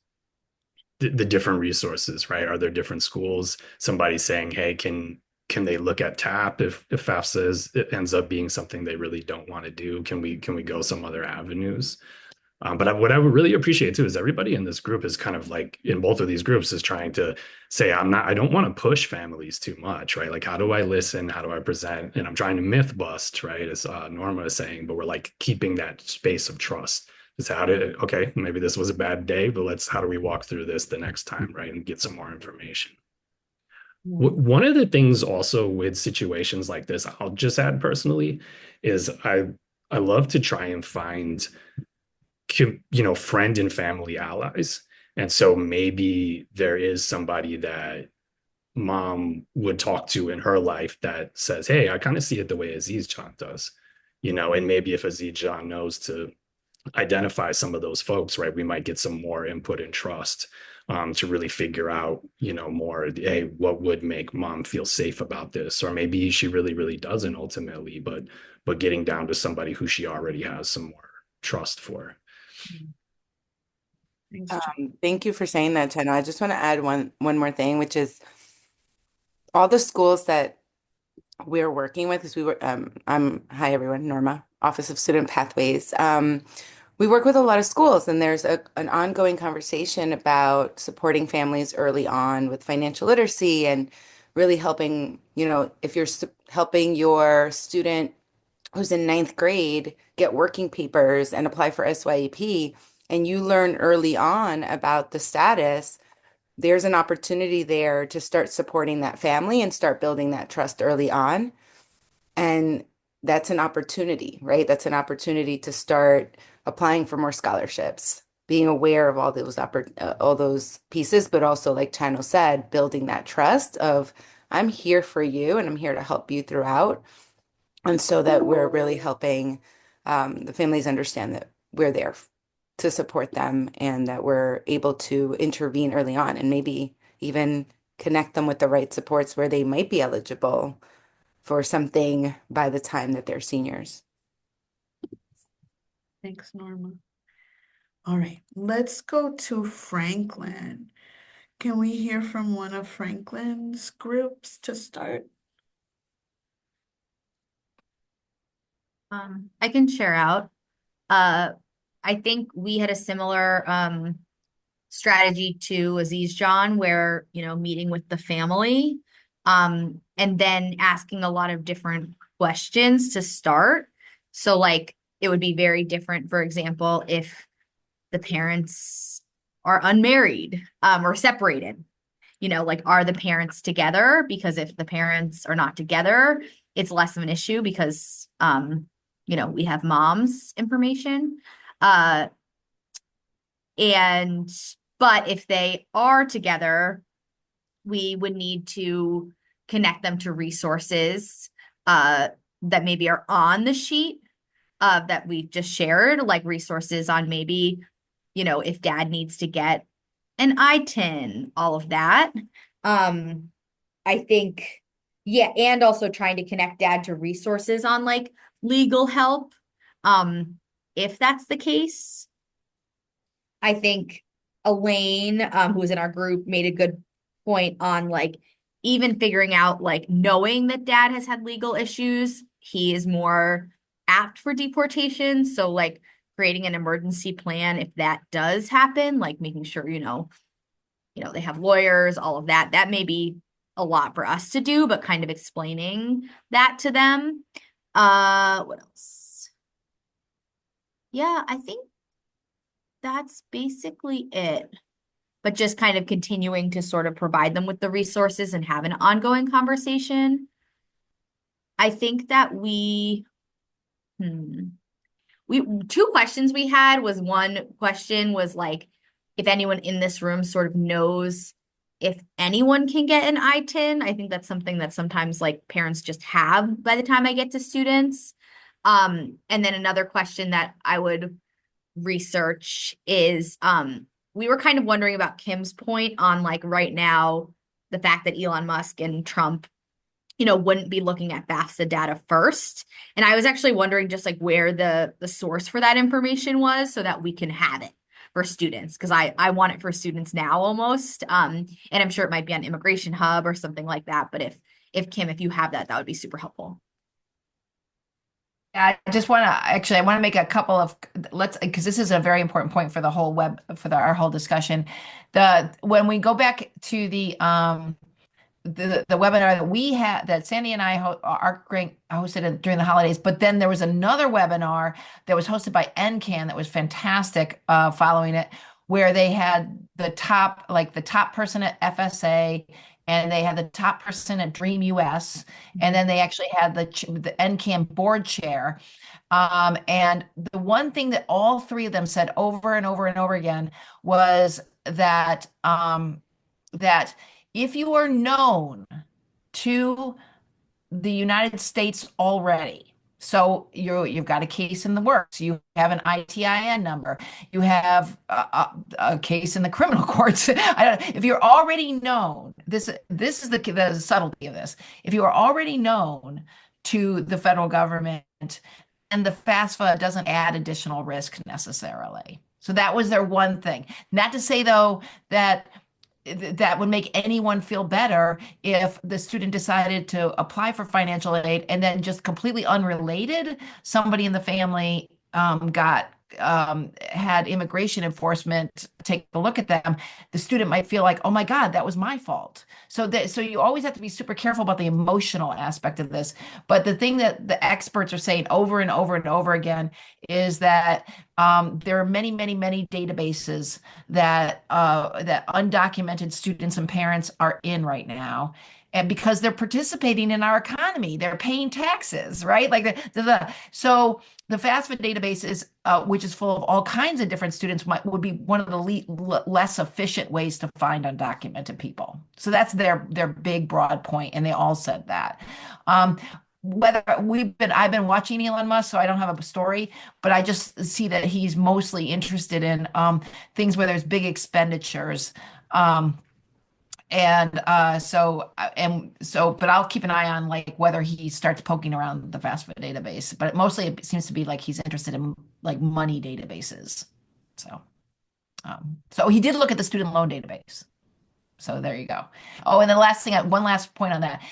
the different resources, right? Are there different schools? Somebody saying, "Hey, can they look at TAP if FAFSA it ends up being something they really don't want to do? Can we go some other avenues?" What I would really appreciate too is everybody in this group is kind of like in both of these groups is trying to say, I don't want to push families too much, right? Like, how do I listen? How do I present? And I'm trying to myth bust, right? As Norma is saying, but we're like keeping that space of trust. Is how to, okay, maybe this was a bad day, but how do we walk through this the next time, right? And get some more information. One of the things also with situations like this, I'll just add personally, is I love to try and find friend and family allies. And so maybe there is somebody that mom would talk to in her life that says, "Hey, I kind of see it the way Aziz John does," and maybe if Aziz John knows to identify some of those folks, right, we might get some more input and trust to really figure out, more, hey, what would make mom feel safe about this? Or maybe she really, really doesn't ultimately, but getting down to somebody who she already has some more trust for. Thanks, Jen. Thank you for saying that, Chano. I just want to add one more thing, which is all the schools that we're working with, because hi everyone, Norma, Office of Student Pathways. We work with a lot of schools, and there's an ongoing conversation about supporting families early on with financial literacy and really helping, if you're helping your student who's in ninth grade get working papers and apply for SYEP, and you learn early on about the status, there's an opportunity there to start supporting that family and start building that trust early on. And that's an opportunity, right? That's an opportunity to start applying for more scholarships, being aware of all those pieces, but also, like Chano said, building that trust of I'm here for you and I'm here to help you throughout. And so that we're really helping the families understand that we're there to support them and that we're able to intervene early on and maybe even connect them with the right supports where they might be eligible for something by the time that they're seniors. Thanks, Norma. All right, let's go to Franklin. Can we hear from one of Franklin's groups to start? I can share out. I think we had a similar strategy to Aziz John, where meeting with the family, and then asking a lot of different questions to start. So like it would be very different, for example, if the parents are unmarried or separated. Like, are the parents together? Because if the parents are not together, it's less of an issue because we have mom's information. Uh, and but if they are together, we would need to connect them to resources that maybe are on the sheet that we just shared, like resources on maybe, if dad needs to get an ITIN, all of that. I think, yeah, and also trying to connect dad to resources on like legal help. If that's the case, I think Elaine, who was in our group, made a good point on like even figuring out like knowing that dad has had legal issues, he is more apt for deportation. So like creating an emergency plan if that does happen, like making sure, they have lawyers, all of that. That may be a lot for us to do, but kind of explaining that to them. What else? Yeah, I think that's basically it. But just kind of continuing to sort of provide them with the resources and have an ongoing conversation. I think that we two questions we had was one question was like if anyone in this room sort of knows if anyone can get an I-10. I think that's something that sometimes like parents just have by the time I get to students. And then another question that I would research is we were kind of wondering about Kim's point on like right now the fact that Elon Musk and Trump wouldn't be looking at FAFSA data first. And I was actually wondering just like where the source for that information was so that we can have it for students because I want it for students now almost. And I'm sure it might be on Immigration Hub or something like that. But if Kim, if you have that, that would be super helpful. I just want to actually, I want to make a couple of because this is a very important point for the whole our whole discussion. When we go back to the webinar that we had that Sandy and I hosted during the holidays, but then there was another webinar that was hosted by NCAN that was fantastic following it, where they had the top person at FSA and they had the top person at Dream US, and then they actually had the NCAN board chair. And the one thing that all three of them said over and over and over again was that if you are known to the United States already, so you've got a case in the works, you have an ITIN number, you have a case in the criminal courts. If you're already known, this is the subtlety of this. If you are already known to the federal government, and the FAFSA doesn't add additional risk necessarily. So that was their one thing. Not to say though that would make anyone feel better if the student decided to apply for financial aid and then just completely unrelated, somebody in the family had immigration enforcement take a look at them. The student might feel like, oh my God, that was my fault. So you always have to be super careful about the emotional aspect of this. But the thing that the experts are saying over and over and over again is that there are many, many, many databases that undocumented students and parents are in right now. And because they're participating in our economy, they're paying taxes, right? So the FAFSA database is, which is full of all kinds of different students, would be one of the less efficient ways to find undocumented people. So that's their big broad point, and they all said that. I've been watching Elon Musk, so I don't have a story, but I just see that he's mostly interested in things where there's big expenditures. But I'll keep an eye on like whether he starts poking around the FAFSA database. But mostly it seems to be like he's interested in like money databases. So he did look at the student loan database. So there you go. Oh, and the last thing, one last point on that.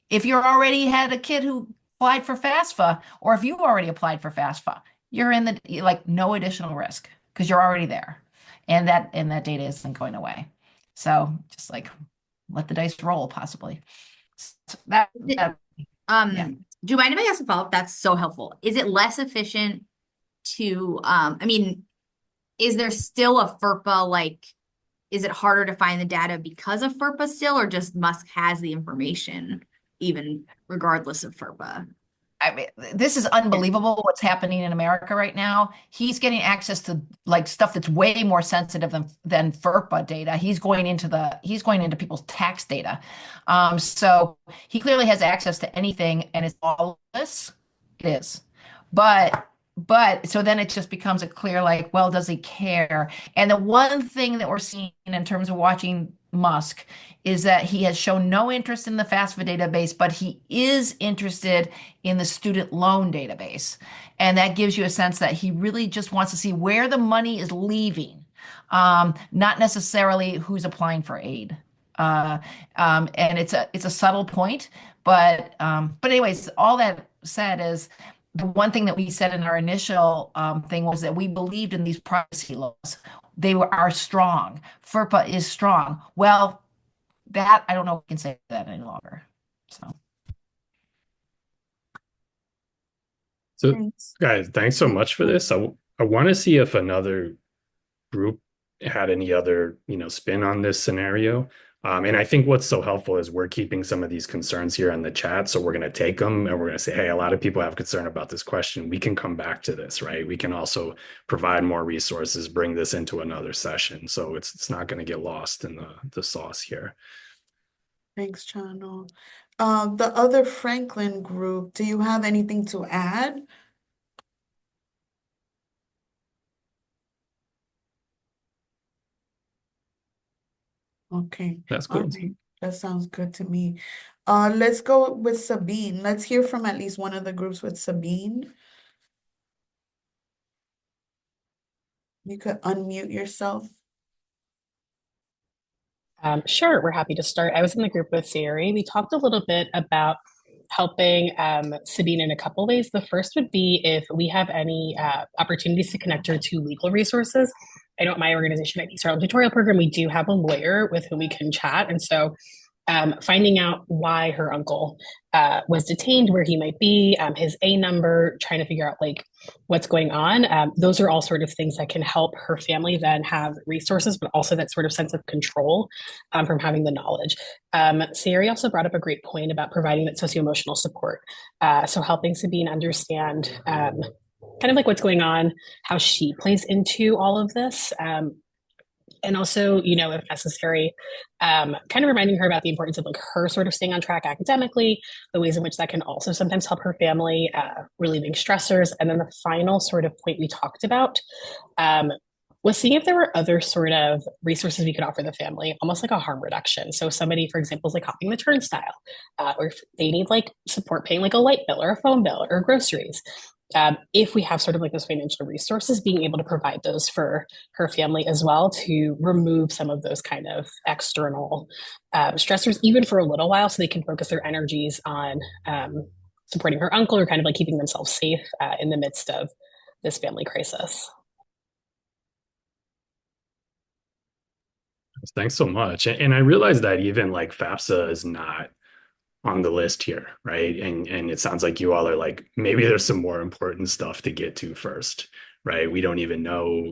If you already had a kid who applied for FAFSA, or if you already applied for FAFSA, you're in the like no additional risk because you're already there, and that data isn't going away. So just like let the dice roll, possibly. So do you mind if I ask a follow-up? That's so helpful. Is it less efficient to is there still a FERPA, like is it harder to find the data because of FERPA still, or just Musk has the information even regardless of FERPA? I mean, this is unbelievable what's happening in America right now. He's getting access to like stuff that's way more sensitive than FERPA data. He's going into people's tax data. So he clearly has access to anything, and it's all this. It is. But so then it just becomes a clear like, well, does he care? And the one thing that we're seeing in terms of watching Musk is that he has shown no interest in the FAFSA database, but he is interested in the student loan database. And that gives you a sense that he really just wants to see where the money is leaving, not necessarily who's applying for aid. And it's a subtle point, but anyways, all that said is the one thing that we said in our initial thing was that we believed in these privacy laws. They are strong. FERPA is strong. Well, that I don't know if we can say that any longer. So Thanks. guys, thanks so much for this. I want to see if another group had any other, spin on this scenario. And I think what's so helpful is we're keeping some of these concerns here in the chat. So we're going to take them and we're going to say, hey, a lot of people have concern about this question. We can come back to this, right? We can also provide more resources, bring this into another session. So it's not going to get lost in the sauce here. Thanks, Chano. The other Franklin group, do you have anything to add? Okay, That's all cool. right. That sounds good to me. Let's go with Sabine. Let's hear from at least one of the groups with Sabine. You could unmute yourself. Sure, we're happy to start. I was in the group with Sari. We talked a little bit about helping Sabine in a couple ways. The first would be if we have any opportunities to connect her to legal resources. I know at my organization, at the Startup Tutorial Program, we do have a lawyer with whom we can chat. And so finding out why her uncle was detained, where he might be, his A number, trying to figure out like what's going on. Those are all sort of things that can help her family then have resources, but also that sort of sense of control from having the knowledge. Sari also brought up a great point about providing that socio-emotional support. So helping Sabine understand kind of like what's going on, how she plays into all of this. And also, you know, if necessary, kind of reminding her about the importance of like her sort of staying on track academically, the ways in which that can also sometimes help her family, relieving stressors. And then the final sort of point we talked about was seeing if there were other sort of resources we could offer the family, almost like a harm reduction. So somebody, for example, is like hopping the turnstile, or if they need like support paying like a light bill or a phone bill or groceries. If we have sort of like those financial resources, being able to provide those for her family as well to remove some of those kind of external stressors, even for a little while, so they can focus their energies on supporting her uncle or kind of like keeping themselves safe in the midst of this family crisis. Thanks so much. And I realize that even like FAFSA is not on the list here, right? And it sounds like you all are like, maybe there's some more important stuff to get to first, right? We don't even know,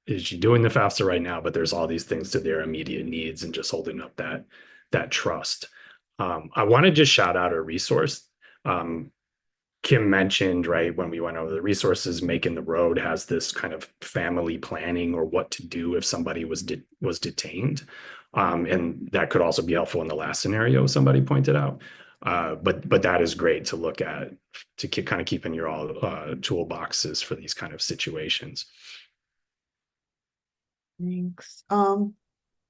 is she doing the FAFSA right now? But there's all these things to their immediate needs and just holding up that trust. I want to just shout out a resource. Kim mentioned, right, when we went over the resources, Making the Road has this kind of family planning or what to do if somebody was detained. And that could also be helpful in the last scenario somebody pointed out. But that is great to look at to kind of keep in your all toolboxes for these kind of situations. Thanks.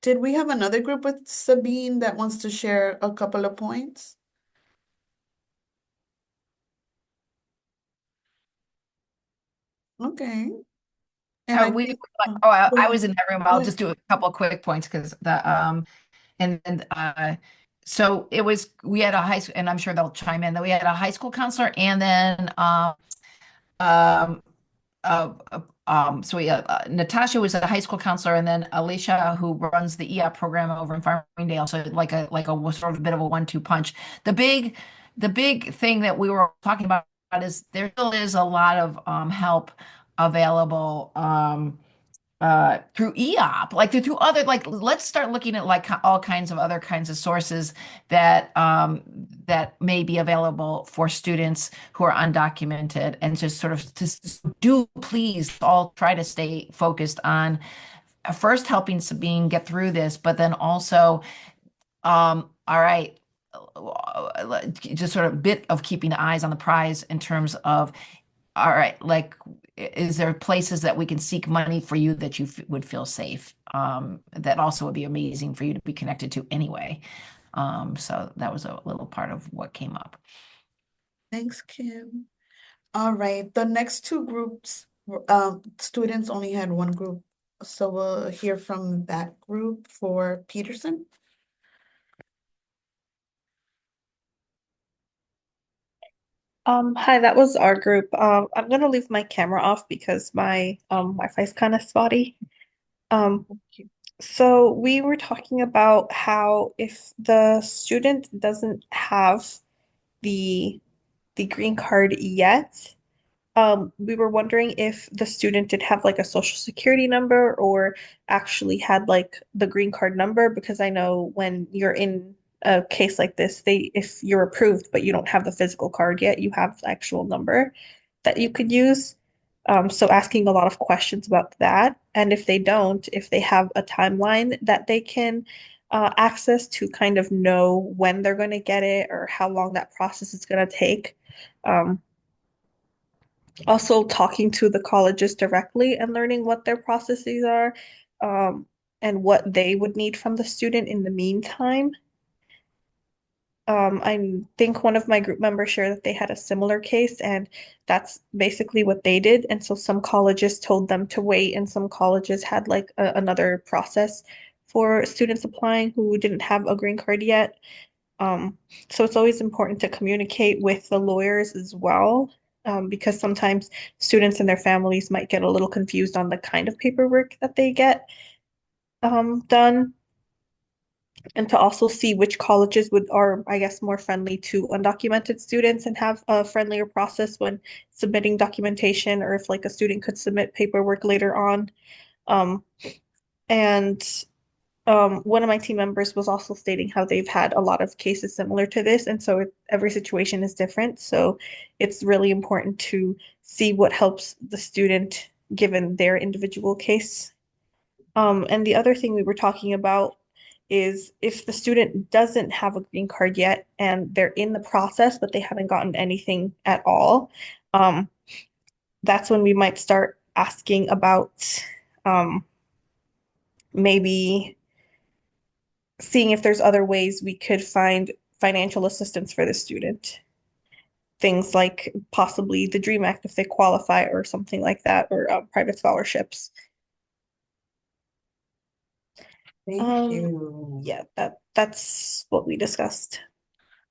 Did we have another group with Sabine that wants to share a couple of points? Okay. And I think, I was in that room. go I'll ahead. just do a couple of quick points because and so it was we had a high school, and I'm sure they'll chime in that we had a high school counselor and then um so Natasha was a high school counselor, and then Alicia, who runs the EAP program over in Farmingdale, so like a sort of a bit of a one-two punch. The big thing that we were talking about is there still is a lot of help available through EOP, like through other, like let's start looking at like all kinds of other kinds of sources that may be available for students who are undocumented, and just sort of just do please all try to stay focused on first helping Sabine get through this, but then also all right, just sort of bit of keeping eyes on the prize in terms of all right, like, is there places that we can seek money for you that you would feel safe? That also would be amazing for you to be connected to anyway. So that was a little part of what came up. Thanks, Kim. All right, the next two groups, students only had one group, so we'll hear from that group for Peterson. Hi, that was our group. I'm gonna leave my camera off because my Wi-Fi is kind of spotty. Um, so we were talking about how if the student doesn't have the the green card yet, we were wondering if the student did have like a social security number or actually had like the green card number, because I know when you're in a case like this, if you're approved but you don't have the physical card yet, you have the actual number that you could use. So asking a lot of questions about that. And if they don't, if they have a timeline that they can access to kind of know when they're going to get it or how long that process is going to take. Um, Also talking to the colleges directly and learning what their processes are, um, and what they would need from the student in the meantime. I think one of my group members shared that they had a similar case, and that's basically what they did. And so some colleges told them to wait, and some colleges had like another process for students applying who didn't have a green card yet. Um, so it's always important to communicate with the lawyers as well, because sometimes students and their families might get a little confused on the kind of paperwork that they get done, and to also see which colleges would are, I guess, more friendly to undocumented students and have a friendlier process when submitting documentation, or if like a student could submit paperwork later on. Um, and One of my team members was also stating how they've had a lot of cases similar to this, and so every situation is different. So it's really important to see what helps the student given their individual case. And the other thing we were talking about is if the student doesn't have a green card yet and they're in the process, but they haven't gotten anything at all, um, that's when we might start asking about um, maybe seeing if there's other ways we could find financial assistance for the student. Things like possibly the DREAM Act if they qualify, or something like that, or private scholarships. Thank you. Yeah, that's what we discussed.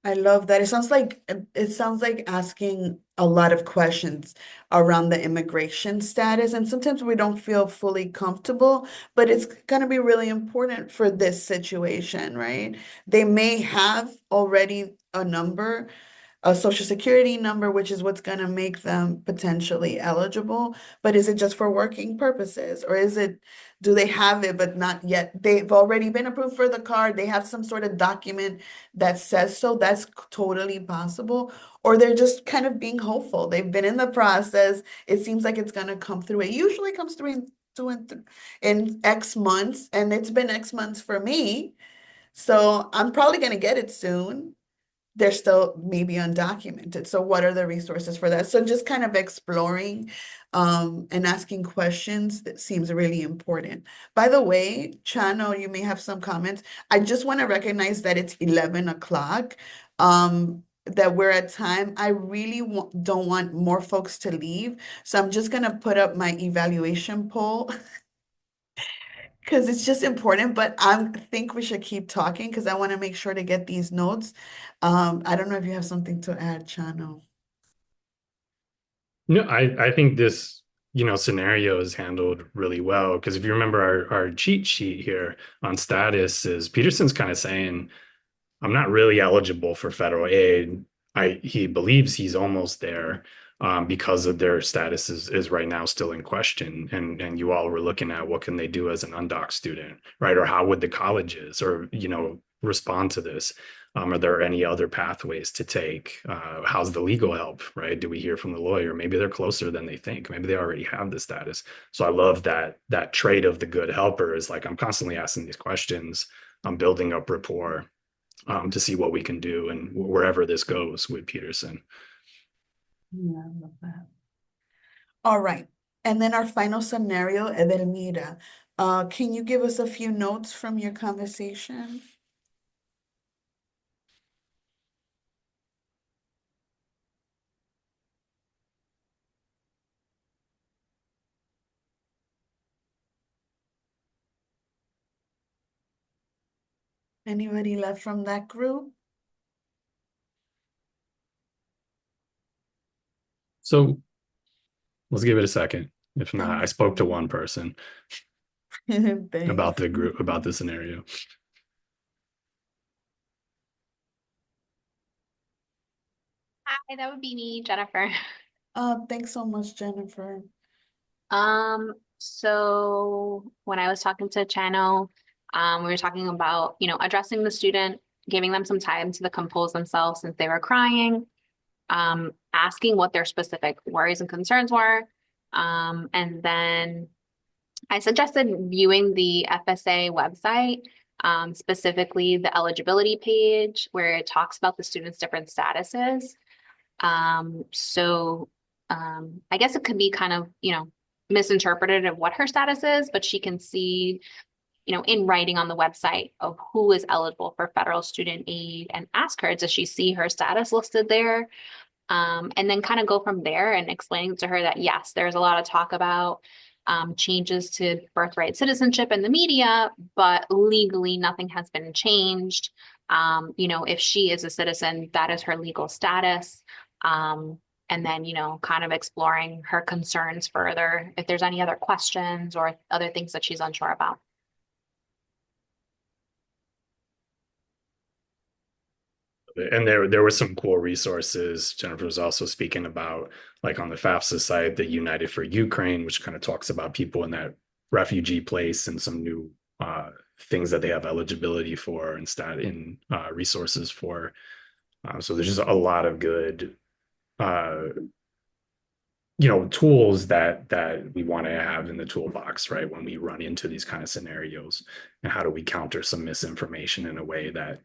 I love that. It sounds like asking a lot of questions around the immigration status, and sometimes we don't feel fully comfortable, but it's going to be really important for this situation, right? They may have already a number, a social security number, which is what's going to make them potentially eligible. But is it just for working purposes? Or do they have it, but not yet? They've already been approved for the card. They have some sort of document that says so. That's totally possible. Or they're just kind of being hopeful. They've been in the process. It seems like it's going to come through. It usually comes through in X months, and it's been X months for me. So I'm probably going to get it soon. They're still maybe undocumented. So what are the resources for that? So just kind of exploring and asking questions, that seems really important. By the way, Chano, you may have some comments. I just want to recognize that it's 11 o'clock, that we're at time. I really don't want more folks to leave. So I'm just going to put up my evaluation poll because it's just important, but I think we should keep talking because I want to make sure to get these notes. I don't know if you have something to add, Chano. No, I think this, scenario is handled really well because if you remember our cheat sheet here on status is Peterson's kind of saying, I'm not really eligible for federal aid. He believes he's almost there because of their status is right now still in question. And you all were looking at what can they do as an undoc student, right? Or how would the colleges or respond to this? Are there any other pathways to take? How's the legal help, right? Do we hear from the lawyer? Maybe they're closer than they think. Maybe they already have the status. So I love that trait of the good helper is like I'm constantly asking these questions. I'm building up rapport to see what we can do and wherever this goes with Peterson. Yeah, I love that. All right. And then our final scenario, Edelmira. Can you give us a few notes from your conversation? Anybody left from that group? So let's give it a second. If not, I Thank spoke to you. one person about Thanks. the group, about the scenario. Hi, that would be me, Jennifer. Thanks so much, Jennifer. So when I was talking to Chano, we were talking about, addressing the student, giving them some time to compose themselves since they were crying, asking what their specific worries and concerns were. And then I suggested viewing the FSA website, specifically the eligibility page where it talks about the student's different statuses. So I guess it could be kind of, misinterpreted of what her status is, but she can see, in writing on the website of who is eligible for federal student aid and ask her, does she see her status listed there? And then kind of go from there and explaining to her that, yes, there's a lot of talk about changes to birthright citizenship in the media, but legally nothing has been changed. If she is a citizen, that is her legal status. And then, kind of exploring her concerns further, if there's any other questions or other things that she's unsure about. And there were some cool resources. Jennifer was also speaking about, like on the FAFSA site, the United for Ukraine, which kind of talks about people in that refugee place and some new things that they have eligibility for and resources for. So there's just a lot of good tools that we want to have in the toolbox, right? When we run into these kind of scenarios, and how do we counter some misinformation in a way that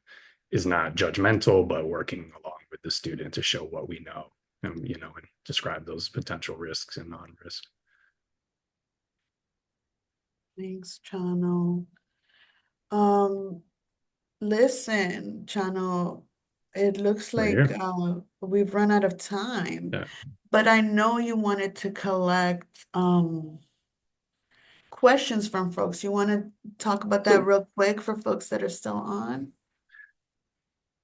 is not judgmental, but working along with the student to show what we know and, and describe those potential risks and non-risk. Thanks, Chano. Listen, Chano, it looks like we've run out of time, Yeah. but I know you wanted to collect questions from folks. You want to talk about that real quick for folks that are still on?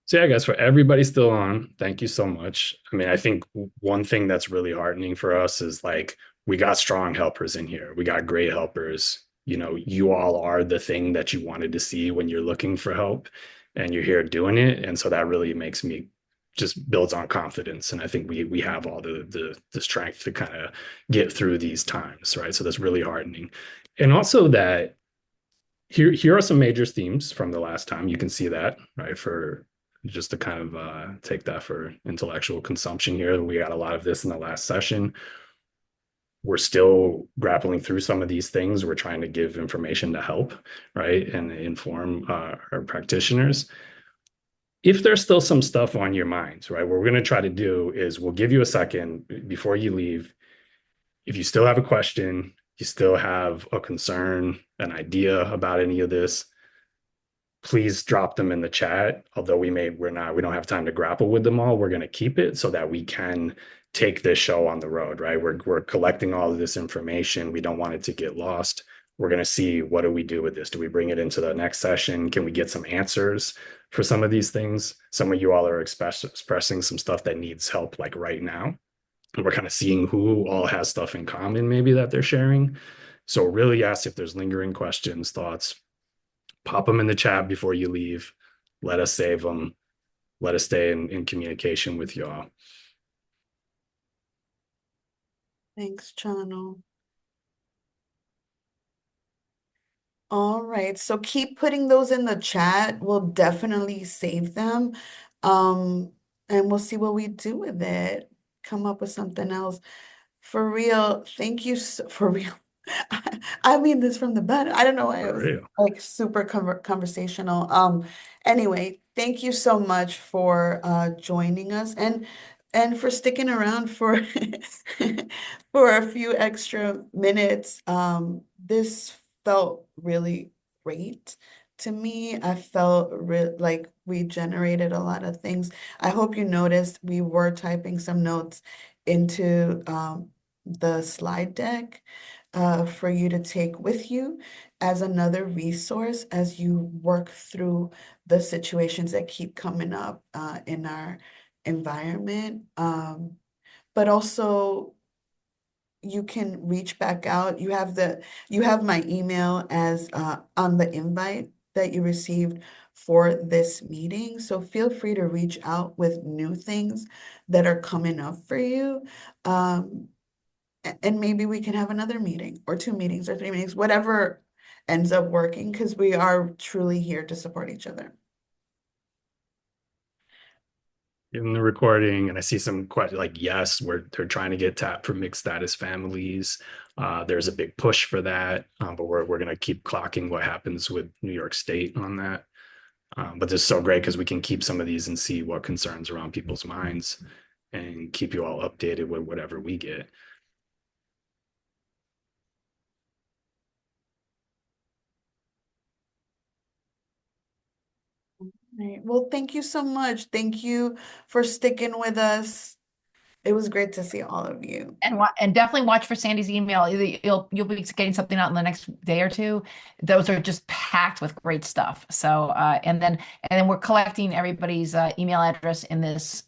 So yeah, guys, for everybody still on, thank you so much. I mean, I think one thing that's really heartening for us is like we got strong helpers in here. We got great helpers. You all are the thing that you wanted to see when you're looking for help, and you're here doing it. And so that really makes me just builds on confidence. And I think we have all the strength to kind of get through these times, right? So that's really heartening. And also that here are some major themes from the last time. You can see that, right? For just to kind of take that for intellectual consumption here. We got a lot of this in the last session. We're still grappling through some of these things. We're trying to give information to help, right? And inform our practitioners. If there's still some stuff on your mind, right? What we're going to try to do is we'll give you a second before you leave. If you still have a question, you still have a concern, an idea about any of this, please drop them in the chat. Although we don't have time to grapple with them all, we're going to keep it so that we can take this show on the road, right? We're collecting all of this information. We don't want it to get lost. We're going to see, what do we do with this? Do we bring it into the next session? Can we get some answers for some of these things? Some of you all are expressing some stuff that needs help like right now. And we're kind of seeing who all has stuff in common maybe that they're sharing. So really ask if there's lingering questions, thoughts, pop them in the chat before you leave. Let us save them. Let us stay in communication with y'all. Thanks, Chano. All right, so keep putting those in the chat. We'll definitely save them. And we'll see what we do with it. Come up with something else. For real, thank you for real. I mean this from the bottom. I don't know why it was like super conversational. Anyway, thank you so much for joining us and for sticking around for for a few extra minutes. This felt really great to me. I felt like we generated a lot of things. I hope you noticed we were typing some notes into the slide deck for you to take with you as another resource as you work through the situations that keep coming up in our environment. But also you can reach back out. You have my email as on the invite that you received for this meeting. So feel free to reach out with new things that are coming up for you. And maybe we can have another meeting or 2 meetings or 3 meetings, whatever ends up working, because we are truly here to support each other. In the recording, and I see some questions like, yes, they're trying to get tapped for mixed status families. There's a big push for that, but we're going to keep clocking what happens with New York State on that. But this is so great because we can keep some of these and see what concerns are on people's minds and keep you all updated with whatever we get. Right. Well, thank you so much. Thank you for sticking with us. It was great to see all of you. And definitely watch for Sandy's email. You'll be getting something out in the next day or two. Those are just packed with great stuff. So and then we're collecting everybody's email address in this.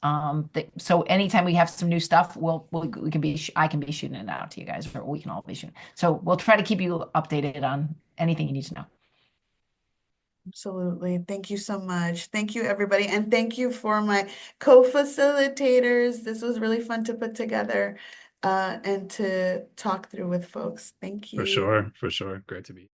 So anytime we have some new stuff, we can be I can be shooting it out to you guys, or we can all be shooting. So we'll try to keep you updated on anything you need to know. Absolutely. Thank you so much. Thank you, everybody. And thank you for my co-facilitators. This was really fun to put together and to talk through with folks. Thank For you. sure. For sure. Great to be.